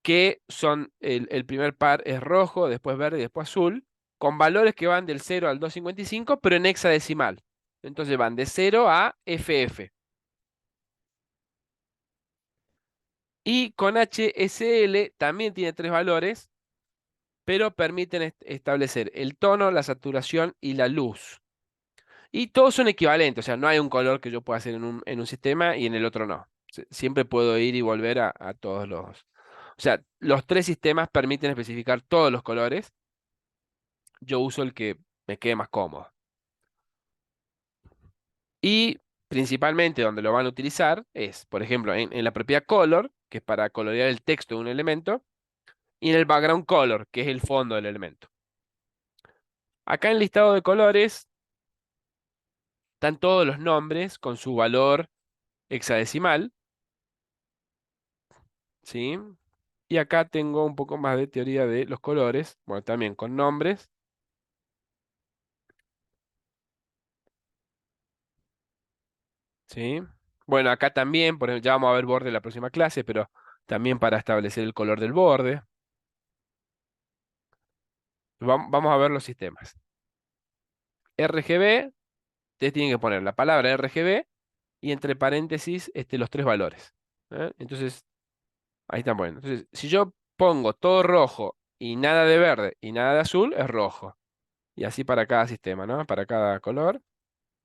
que son, el primer par es rojo, después verde y después azul, con valores que van del 0 al 255, pero en hexadecimal. Entonces van de 0 a FF. Y con HSL también tiene tres valores, pero permiten establecer el tono, la saturación y la luz. Y todos son equivalentes, o sea, no hay un color que yo pueda hacer en un sistema y en el otro no. Siempre puedo ir y volver a todos los... O sea, los tres sistemas permiten especificar todos los colores. Yo uso el que me quede más cómodo. Y principalmente donde lo van a utilizar es, por ejemplo, en la propiedad color, que es para colorear el texto de un elemento, y en el background color, que es el fondo del elemento. Acá en el listado de colores están todos los nombres con su valor hexadecimal, ¿sí? Y acá tengo un poco más de teoría de los colores, bueno, también con nombres. ¿Sí? Bueno, acá también, por ejemplo, ya vamos a ver borde en la próxima clase, pero también para establecer el color del borde. Vamos a ver los sistemas. RGB, ustedes tienen que poner la palabra RGB y entre paréntesis los tres valores. Entonces, ahí están poniendo. Entonces, si yo pongo todo rojo y nada de verde y nada de azul, es rojo. Y así para cada sistema, ¿no? Para cada color.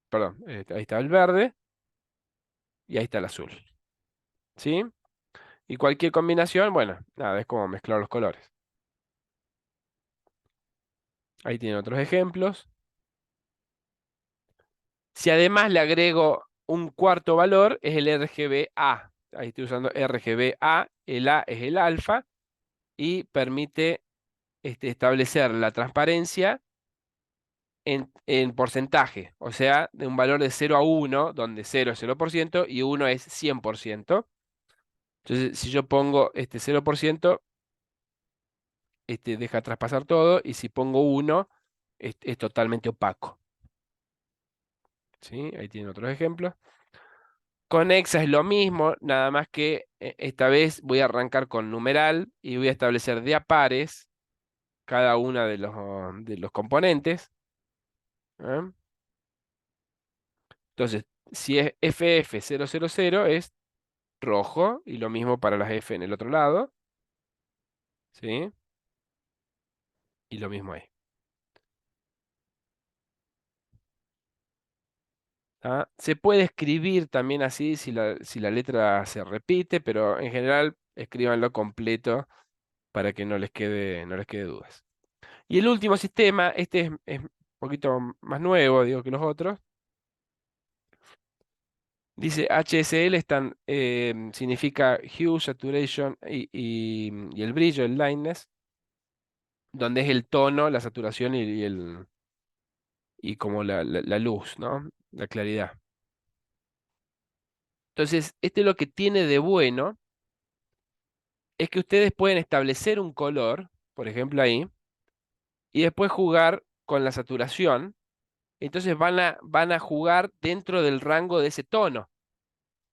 Perdón, ahí está el verde y ahí está el azul. ¿Sí? Y cualquier combinación, bueno, nada, es como mezclar los colores. Ahí tienen otros ejemplos. Si además le agrego un cuarto valor, es el RGBA. Ahí estoy usando RGBA, el A es el alfa y permite establecer la transparencia en porcentaje, o sea, de un valor de 0 a 1, donde 0 es 0% y 1 es 100%. Entonces, si yo pongo 0%, deja traspasar todo, y si pongo 1, es totalmente opaco. ¿Sí? Ahí tienen otros ejemplos. Con hexa es lo mismo, nada más que esta vez voy a arrancar con numeral y voy a establecer de a pares cada una de los componentes. ¿Eh? Entonces, si es FF000 es rojo, y lo mismo para las F en el otro lado. ¿Sí? Y lo mismo ahí. ¿Ah? Se puede escribir también así si la letra se repite, pero en general escríbanlo completo para que no les quede dudas. Y el último sistema, es un poquito más nuevo, digo, que los otros. Dice HSL, significa Hue, Saturation y el brillo, el lightness, donde es el tono, la saturación y como la luz, ¿no? La claridad. Entonces, lo que tiene de bueno es que ustedes pueden establecer un color, por ejemplo ahí, y después jugar con la saturación. Entonces van a jugar dentro del rango de ese tono.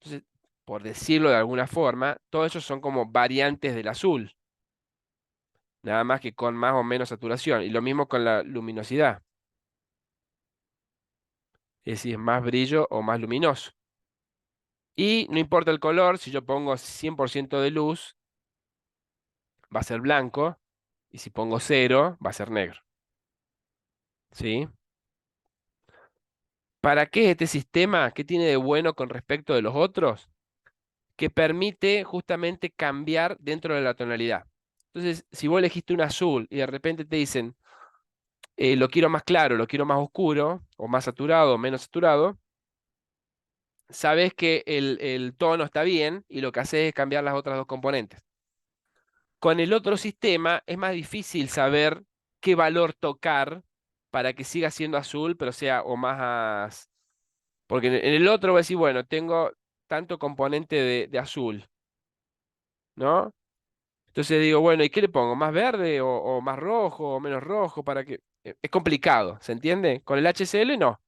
Entonces, por decirlo de alguna forma, todos esos son como variantes del azul, nada más que con más o menos saturación. Y lo mismo con la luminosidad, es decir, más brillo o más luminoso. Y no importa el color, si yo pongo 100% de luz, va a ser blanco, y si pongo 0, va a ser negro. ¿Sí? ¿Para qué es este sistema? ¿Qué tiene de bueno con respecto de los otros? Que permite justamente cambiar dentro de la tonalidad. Entonces, si vos elegiste un azul y de repente te dicen, lo quiero más claro, lo quiero más oscuro, o más saturado, o menos saturado, sabes que el tono está bien y lo que haces es cambiar las otras dos componentes. Con el otro sistema es más difícil saber qué valor tocar para que siga siendo azul, pero sea o más... Porque en el otro voy a decir, bueno, tengo tanto componente de azul, ¿no? Entonces digo, bueno, ¿y qué le pongo? ¿Más verde o más rojo o menos rojo? Para que... Es complicado, ¿se entiende? Con el HCL no.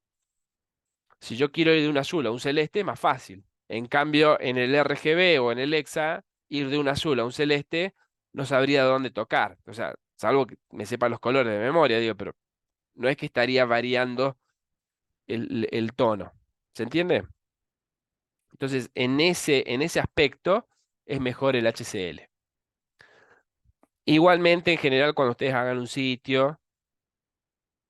Si yo quiero ir de un azul a un celeste, es más fácil. En cambio, en el RGB o en el Hexa, ir de un azul a un celeste, no sabría dónde tocar. O sea, salvo que me sepa los colores de memoria, digo, pero no es que estaría variando el tono. ¿Se entiende? Entonces, en ese aspecto, es mejor el HCL. Igualmente, en general, cuando ustedes hagan un sitio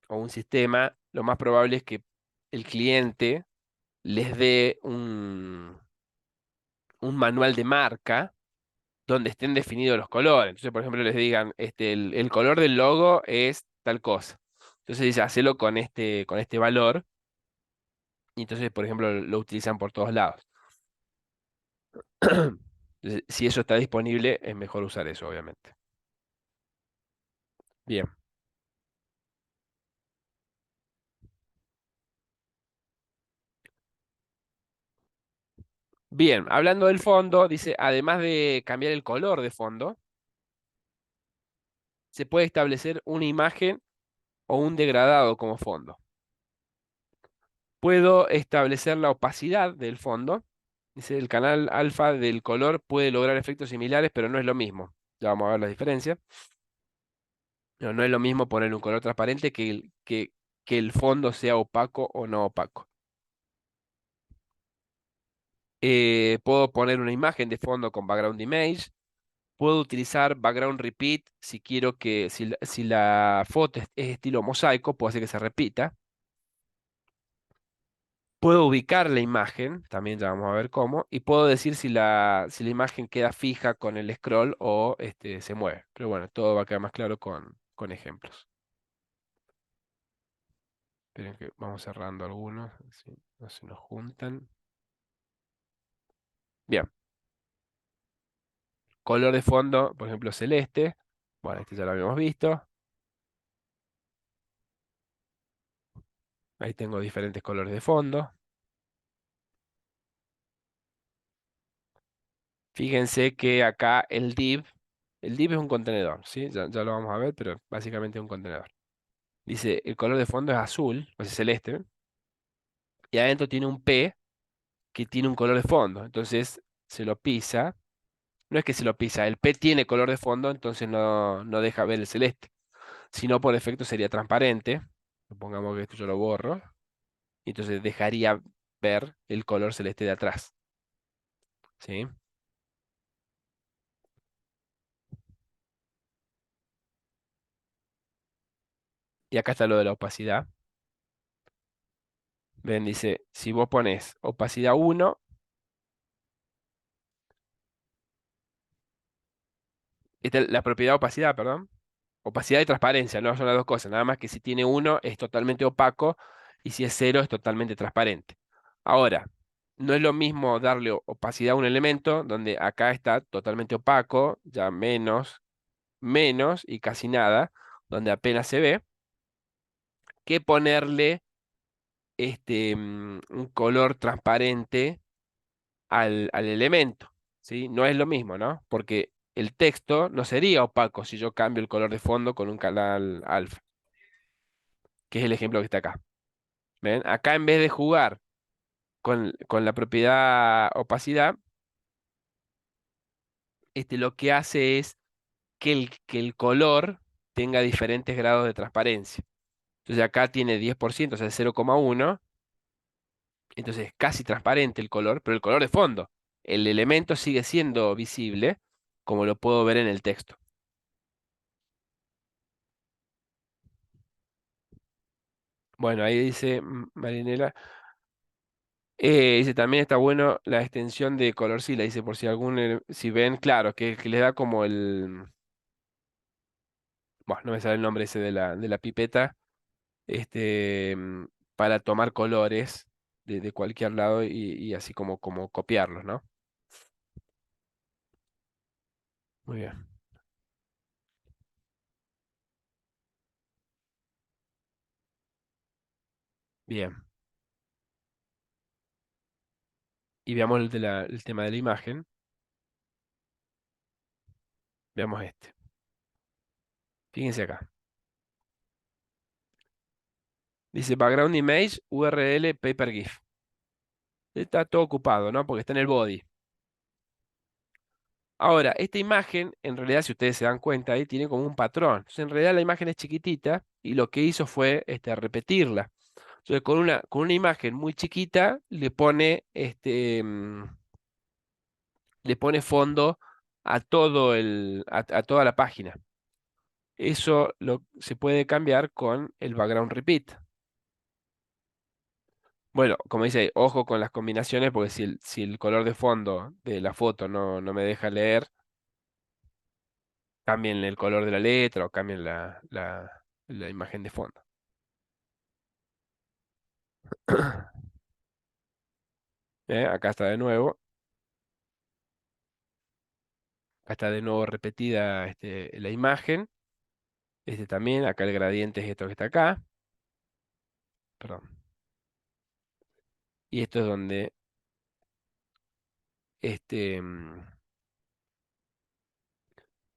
o un sistema, lo más probable es que el cliente les dé un manual de marca donde estén definidos los colores. Entonces, por ejemplo, les digan, el color del logo es tal cosa. Entonces dice, hacelo con este valor. Y entonces, por ejemplo, lo utilizan por todos lados. Entonces, si eso está disponible, es mejor usar eso, obviamente. Bien. Bien, hablando del fondo, dice, además de cambiar el color de fondo, se puede establecer una imagen o un degradado como fondo. Puedo establecer la opacidad del fondo. Dice, el canal alfa del color puede lograr efectos similares, pero no es lo mismo. Ya vamos a ver la diferencia. No es lo mismo poner un color transparente que el fondo sea opaco o no opaco. Puedo poner una imagen de fondo con background image. Puedo utilizar background repeat si quiero que, si la foto es estilo mosaico, puedo hacer que se repita. Puedo ubicar la imagen, también ya vamos a ver cómo, y puedo decir si la imagen queda fija con el scroll o se mueve. Pero bueno, todo va a quedar más claro con ejemplos. Esperen que vamos cerrando algunos, así no se nos juntan. Bien, color de fondo, por ejemplo, celeste. Bueno, este ya lo habíamos visto. Ahí tengo diferentes colores de fondo. Fíjense que acá el div es un contenedor, ¿sí? Ya lo vamos a ver, pero básicamente es un contenedor. Dice, el color de fondo es azul, o sea, celeste, y adentro tiene un P que tiene un color de fondo. Entonces se lo pisa. No es que se lo pisa, el P tiene color de fondo, entonces no deja ver el celeste. Si no, por defecto sería transparente. Supongamos que esto yo lo borro. Y entonces dejaría ver el color celeste de atrás. ¿Sí? Y acá está lo de la opacidad. Ven, dice, si vos pones opacidad 1, esta es la propiedad de opacidad, perdón. Opacidad y transparencia, no son las dos cosas. Nada más que si tiene 1 es totalmente opaco y si es 0 es totalmente transparente. Ahora, no es lo mismo darle opacidad a un elemento donde acá está totalmente opaco, ya menos y casi nada, donde apenas se ve, que ponerle un color transparente al elemento, ¿sí? No es lo mismo, ¿no? Porque el texto no sería opaco si yo cambio el color de fondo con un canal alfa, que es el ejemplo que está acá. ¿Ven? Acá en vez de jugar con la propiedad opacidad, lo que hace es que el color tenga diferentes grados de transparencia. Entonces acá tiene 10%, o sea, 0,1. Entonces es casi transparente el color, pero el color de fondo. El elemento sigue siendo visible, como lo puedo ver en el texto. Bueno, ahí dice Marinela. Dice, también está bueno la extensión de colorcila. Dice, por si ven, claro, que le da como el... Bueno, no me sale el nombre ese de la pipeta, este, para tomar colores de cualquier lado y así como copiarlos, ¿no? Muy bien. Bien. Y veamos el tema de la imagen. Veamos este. Fíjense acá. Dice background image URL paper GIF. Está todo ocupado, ¿no? Porque está en el body. Ahora, esta imagen, en realidad, si ustedes se dan cuenta, ahí tiene como un patrón. Entonces, en realidad la imagen es chiquitita y lo que hizo fue repetirla. Entonces, con una imagen muy chiquita, le pone fondo a a toda la página. Eso se puede cambiar con el background repeat. Bueno, como dice ahí, ojo con las combinaciones, porque si el color de fondo de la foto no me deja leer, cambien el color de la letra o cambien la imagen de fondo. Acá está de nuevo. Acá está de nuevo repetida la imagen. También, acá el gradiente es esto que está acá. Perdón. Y esto es este, mm,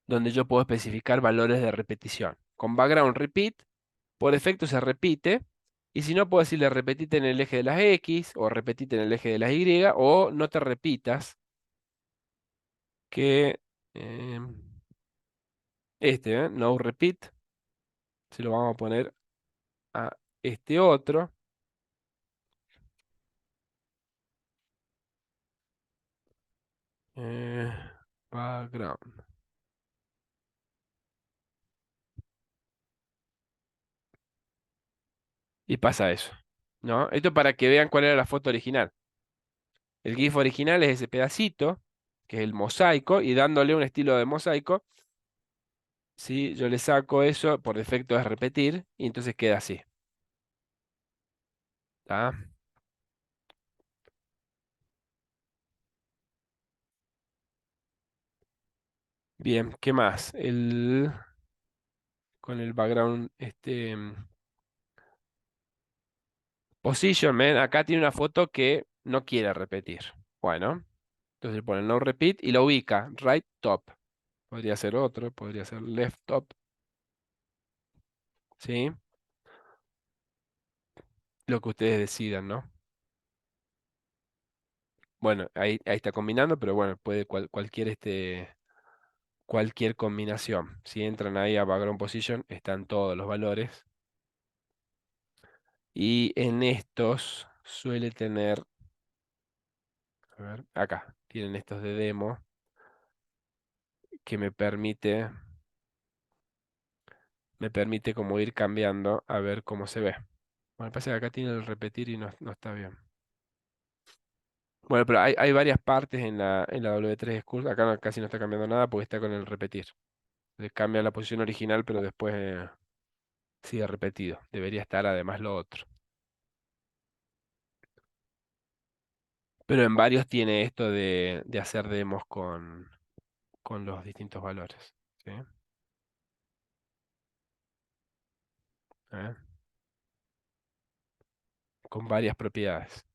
donde yo puedo especificar valores de repetición. Con background repeat, por defecto se repite. Y si no, puedo decirle repetite en el eje de las X o repetite en el eje de las Y o no te repitas que em, no repeat, se lo vamos a poner a este otro. eh, Background. Y pasa eso, ¿no? Esto para que vean cuál era la foto original. El GIF original es ese pedacito, que es el mosaico, y dándole un estilo de mosaico, ¿sí? Yo le saco eso, por defecto es repetir, y entonces queda así. ¿Tá? Bien, ¿qué más? Con el background, position, ven, acá tiene una foto que no quiere repetir. Bueno, entonces le pone no repeat y lo ubica, right top. Podría ser otro, podría ser left top, ¿sí? Lo que ustedes decidan, ¿no? Bueno, ahí está combinando, pero bueno, puede cualquier combinación. Si entran ahí a background position, están todos los valores. Y en estos suele tener, a ver, acá, tienen estos de demo que me permite como ir cambiando a ver cómo se ve. Bueno, pasa que acá tiene el repetir y no está bien. Bueno, pero hay varias partes en la W3 School. Acá casi no está cambiando nada porque está con el repetir. Le cambia la posición original, pero después sigue repetido. Debería estar además lo otro. Pero en varios tiene esto de hacer demos con los distintos valores. ¿Sí? ¿Eh? Con varias propiedades.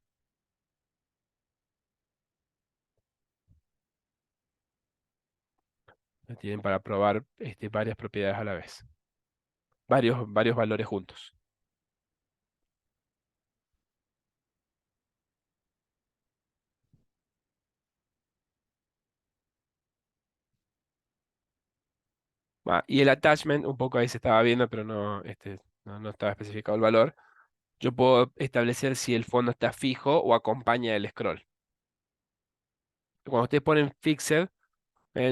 Tienen para probar varias propiedades a la vez. Varios valores juntos. Y el attachment, un poco ahí se estaba viendo, pero no estaba especificado el valor. Yo puedo establecer si el fondo está fijo o acompaña el scroll. Cuando ustedes ponen fixed,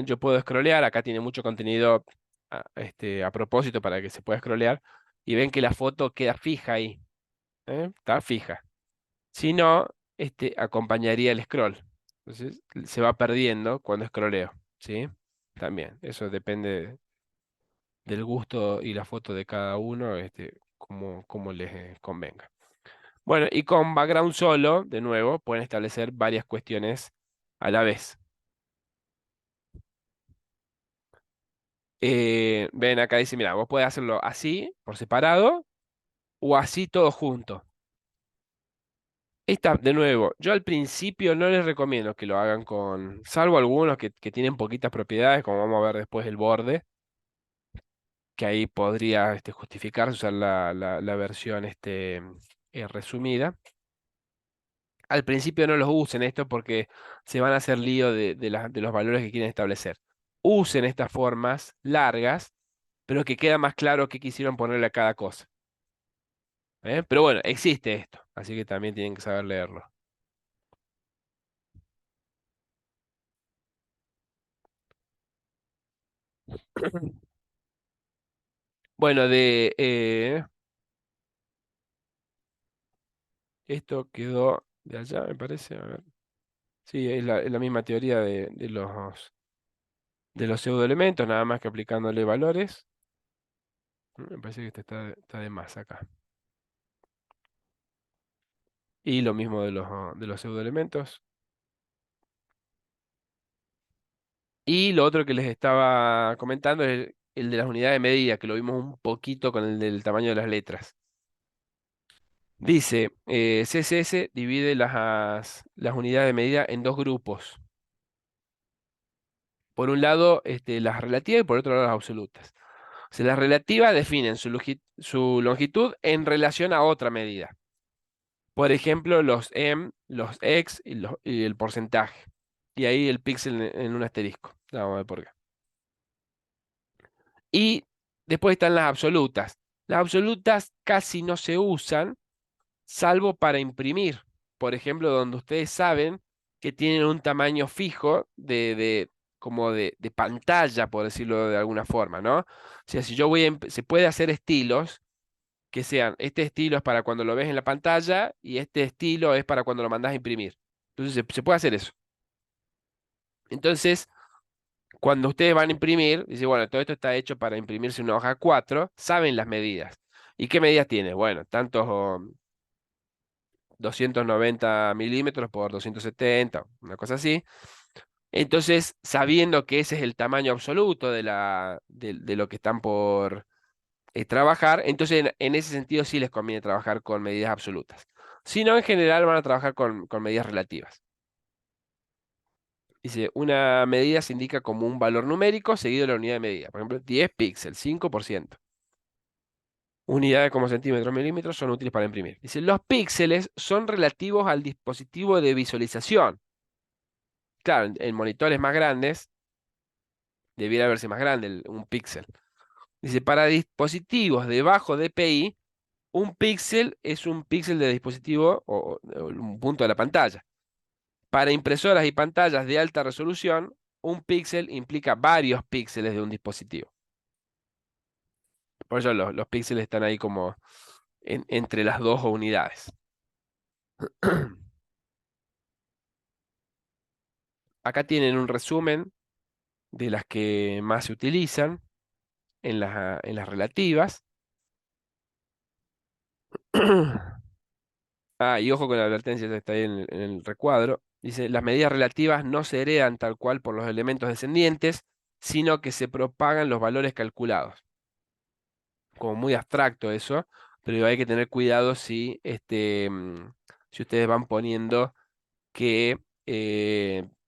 yo puedo scrollear. Acá tiene mucho contenido a propósito para que se pueda scrollear. Y ven que la foto queda fija ahí. Está fija. Si no, acompañaría el scroll. Entonces se va perdiendo cuando scrolleo. ¿Sí? También. Eso depende del gusto y la foto de cada uno. como les convenga. Bueno, y con background solo, de nuevo, pueden establecer varias cuestiones a la vez. Ven acá, dice, mira, vos podés hacerlo así, por separado, o así todo junto. De nuevo, yo al principio no les recomiendo que lo hagan salvo algunos que tienen poquitas propiedades, como vamos a ver después el borde, que ahí podría justificarse usar la versión resumida. Al principio no los usen esto porque se van a hacer lío de los valores que quieren establecer. Usen estas formas largas, pero que queda más claro qué quisieron ponerle a cada cosa. Pero bueno, existe esto, así que también tienen que saber leerlo. Bueno, esto quedó de allá, me parece. A ver. Sí, es la misma teoría de los pseudoelementos, nada más que aplicándole valores. Me parece que este está de más acá. Y lo mismo de los pseudoelementos. Y lo otro que les estaba comentando es el de las unidades de medida, que lo vimos un poquito con el del tamaño de las letras. Dice, CSS divide las unidades de medida en dos grupos. Por un lado, las relativas y por otro lado las absolutas. O sea, las relativas definen su longitud en relación a otra medida. Por ejemplo, los los x y el porcentaje. Y ahí el píxel en un asterisco. Ya vamos a ver por qué. Y después están las absolutas. Las absolutas casi no se usan, salvo para imprimir. Por ejemplo, donde ustedes saben que tienen un tamaño fijo como de pantalla, por decirlo de alguna forma, ¿no? O sea, si yo se puede hacer estilos que sean, este estilo es para cuando lo ves en la pantalla y este estilo es para cuando lo mandas a imprimir. Entonces se puede hacer eso. Entonces, cuando ustedes van a imprimir, dice, bueno, todo esto está hecho para imprimirse una hoja 4, saben las medidas. ¿Y qué medidas tiene? Bueno, tantos 290 milímetros por 270, una cosa así. Entonces, sabiendo que ese es el tamaño absoluto de lo que están por trabajar, entonces en ese sentido sí les conviene trabajar con medidas absolutas. Si no, en general van a trabajar con medidas relativas. Dice, una medida se indica como un valor numérico seguido de la unidad de medida. Por ejemplo, 10 píxeles, 5%. Unidades como centímetros, milímetros son útiles para imprimir. Dice, los píxeles son relativos al dispositivo de visualización. Claro, en monitores más grandes, debiera verse más grande un píxel. Dice, para dispositivos de bajo DPI, un píxel es un píxel de dispositivo o un punto de la pantalla. Para impresoras y pantallas de alta resolución, un píxel implica varios píxeles de un dispositivo. Por eso los píxeles están ahí como entre las dos unidades. Acá tienen un resumen de las que más se utilizan en las relativas. Y ojo con la advertencia, está ahí en el recuadro. Dice, las medidas relativas no se heredan tal cual por los elementos descendientes, sino que se propagan los valores calculados. Como muy abstracto eso, pero hay que tener cuidado si ustedes van poniendo que,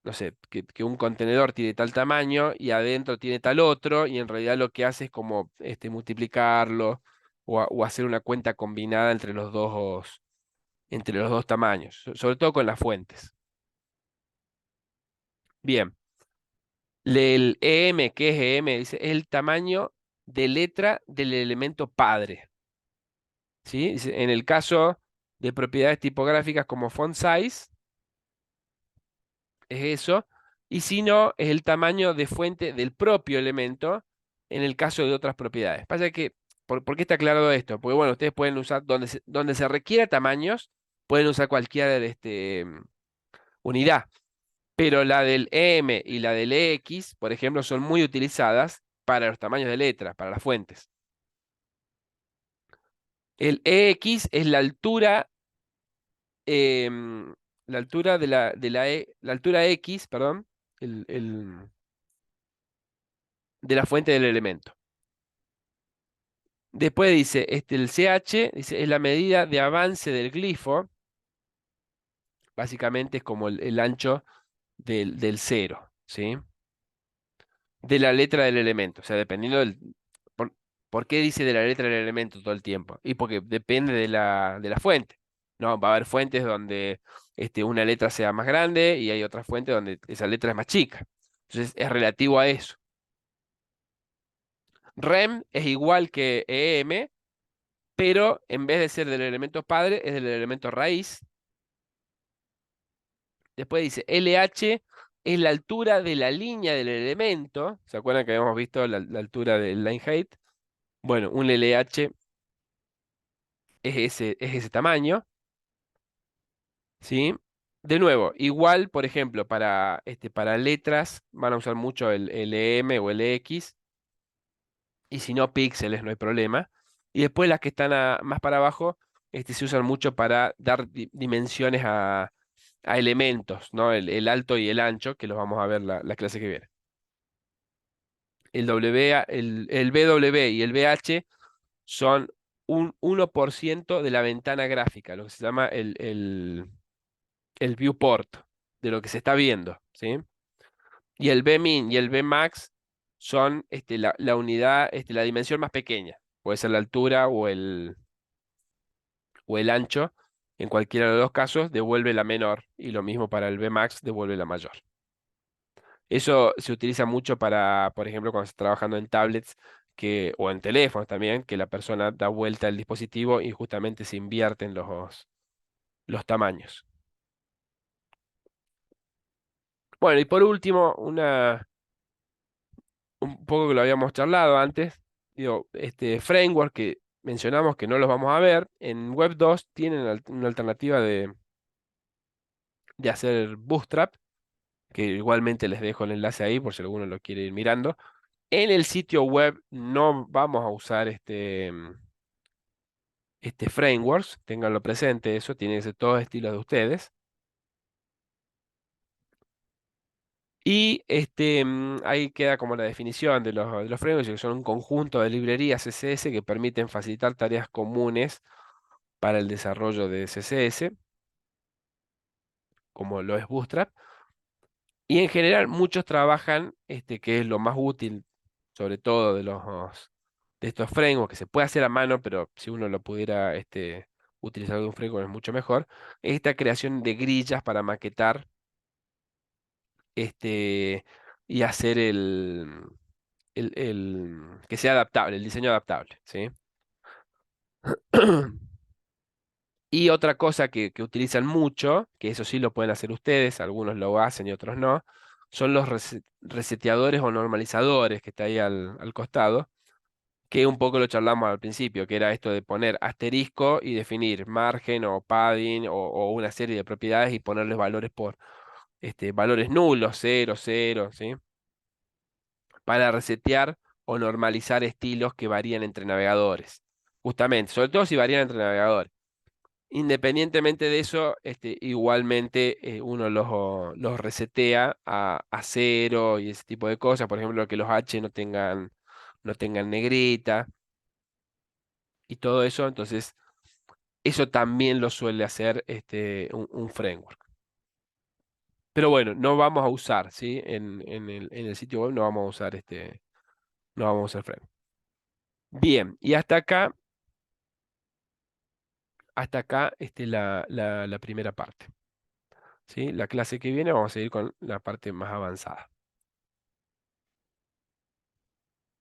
no sé, que un contenedor tiene tal tamaño y adentro tiene tal otro, y en realidad lo que hace es como multiplicarlo o hacer una cuenta combinada entre los dos tamaños, sobre todo con las fuentes. Bien, el EM, ¿qué es EM? Dice, es el tamaño de letra del elemento padre. ¿Sí? Dice, en el caso de propiedades tipográficas como font size, es eso, y si no, es el tamaño de fuente del propio elemento en el caso de otras propiedades. Pasa que, ¿por qué está aclarado esto? Porque bueno, ustedes pueden usar, donde se requiera tamaños, pueden usar cualquier unidad. Pero la del EM y la del EX, por ejemplo, son muy utilizadas para los tamaños de letra, para las fuentes. El EX es em, la altura la altura X, perdón, de la fuente del elemento. Después dice, el CH dice, es la medida de avance del glifo, básicamente es como el ancho del cero, ¿sí? De la letra del elemento, o sea, dependiendo por, ¿por qué dice de la letra del elemento todo el tiempo? Y porque depende de la fuente, ¿no? Va a haber fuentes donde una letra sea más grande y hay otras fuentes donde esa letra es más chica. Entonces, es relativo a eso. Rem es igual que EM, pero en vez de ser del elemento padre, es del elemento raíz. Después dice LH es la altura de la línea del elemento. ¿Se acuerdan que habíamos visto la altura del line height? Bueno, un LH es ese tamaño, ¿sí? De nuevo, igual, por ejemplo, para letras van a usar mucho el EM o el EX, y si no, píxeles, no hay problema. Y después las que están más para abajo, se usan mucho para dar dimensiones a elementos, ¿no? El alto y el ancho, que los vamos a ver la clase que viene. El BW y el BH son un 1% de la ventana gráfica, lo que se llama el viewport, de lo que se está viendo, ¿sí? Y el Bmin y el Bmax son la unidad, la dimensión más pequeña. Puede ser la altura o el ancho. En cualquiera de los dos casos, devuelve la menor. Y lo mismo para el Bmax, devuelve la mayor. Eso se utiliza mucho para, por ejemplo, cuando se está trabajando en tablets o en teléfonos también, que la persona da vuelta al dispositivo y justamente se invierten los tamaños. Bueno, y por último, un poco que lo habíamos charlado antes, digo, este framework que mencionamos que no los vamos a ver, en Web 2 tienen una alternativa de hacer Bootstrap, que igualmente les dejo el enlace ahí por si alguno lo quiere ir mirando. En el sitio web no vamos a usar frameworks, ténganlo presente, eso tiene que ser todo estilo de ustedes. Y ahí queda como la definición de los frameworks, que son un conjunto de librerías CSS que permiten facilitar tareas comunes para el desarrollo de CSS, como lo es Bootstrap. Y en general muchos trabajan, que es lo más útil, sobre todo de estos frameworks, que se puede hacer a mano, pero si uno lo pudiera utilizar de un framework es mucho mejor, es esta creación de grillas para maquetar y hacer que sea adaptable, el diseño adaptable, ¿sí? Y otra cosa que utilizan mucho, que eso sí lo pueden hacer ustedes, algunos lo hacen y otros no, son los reseteadores o normalizadores que está ahí al costado, que un poco lo charlamos al principio, que era esto de poner asterisco y definir margen o padding o una serie de propiedades y ponerles valores por valores nulos, 0, 0, ¿sí? Para resetear o normalizar estilos que varían entre navegadores. Justamente, sobre todo si varían entre navegadores. Independientemente de eso, igualmente uno los resetea a 0 y ese tipo de cosas. Por ejemplo, que los H no tengan negrita y todo eso. Entonces, eso también lo suele hacer un framework. Pero bueno, no vamos a usar, ¿sí? En el sitio web no vamos a usar no vamos a usar framework. Bien, y hasta acá la primera parte. ¿Sí? La clase que viene vamos a seguir con la parte más avanzada.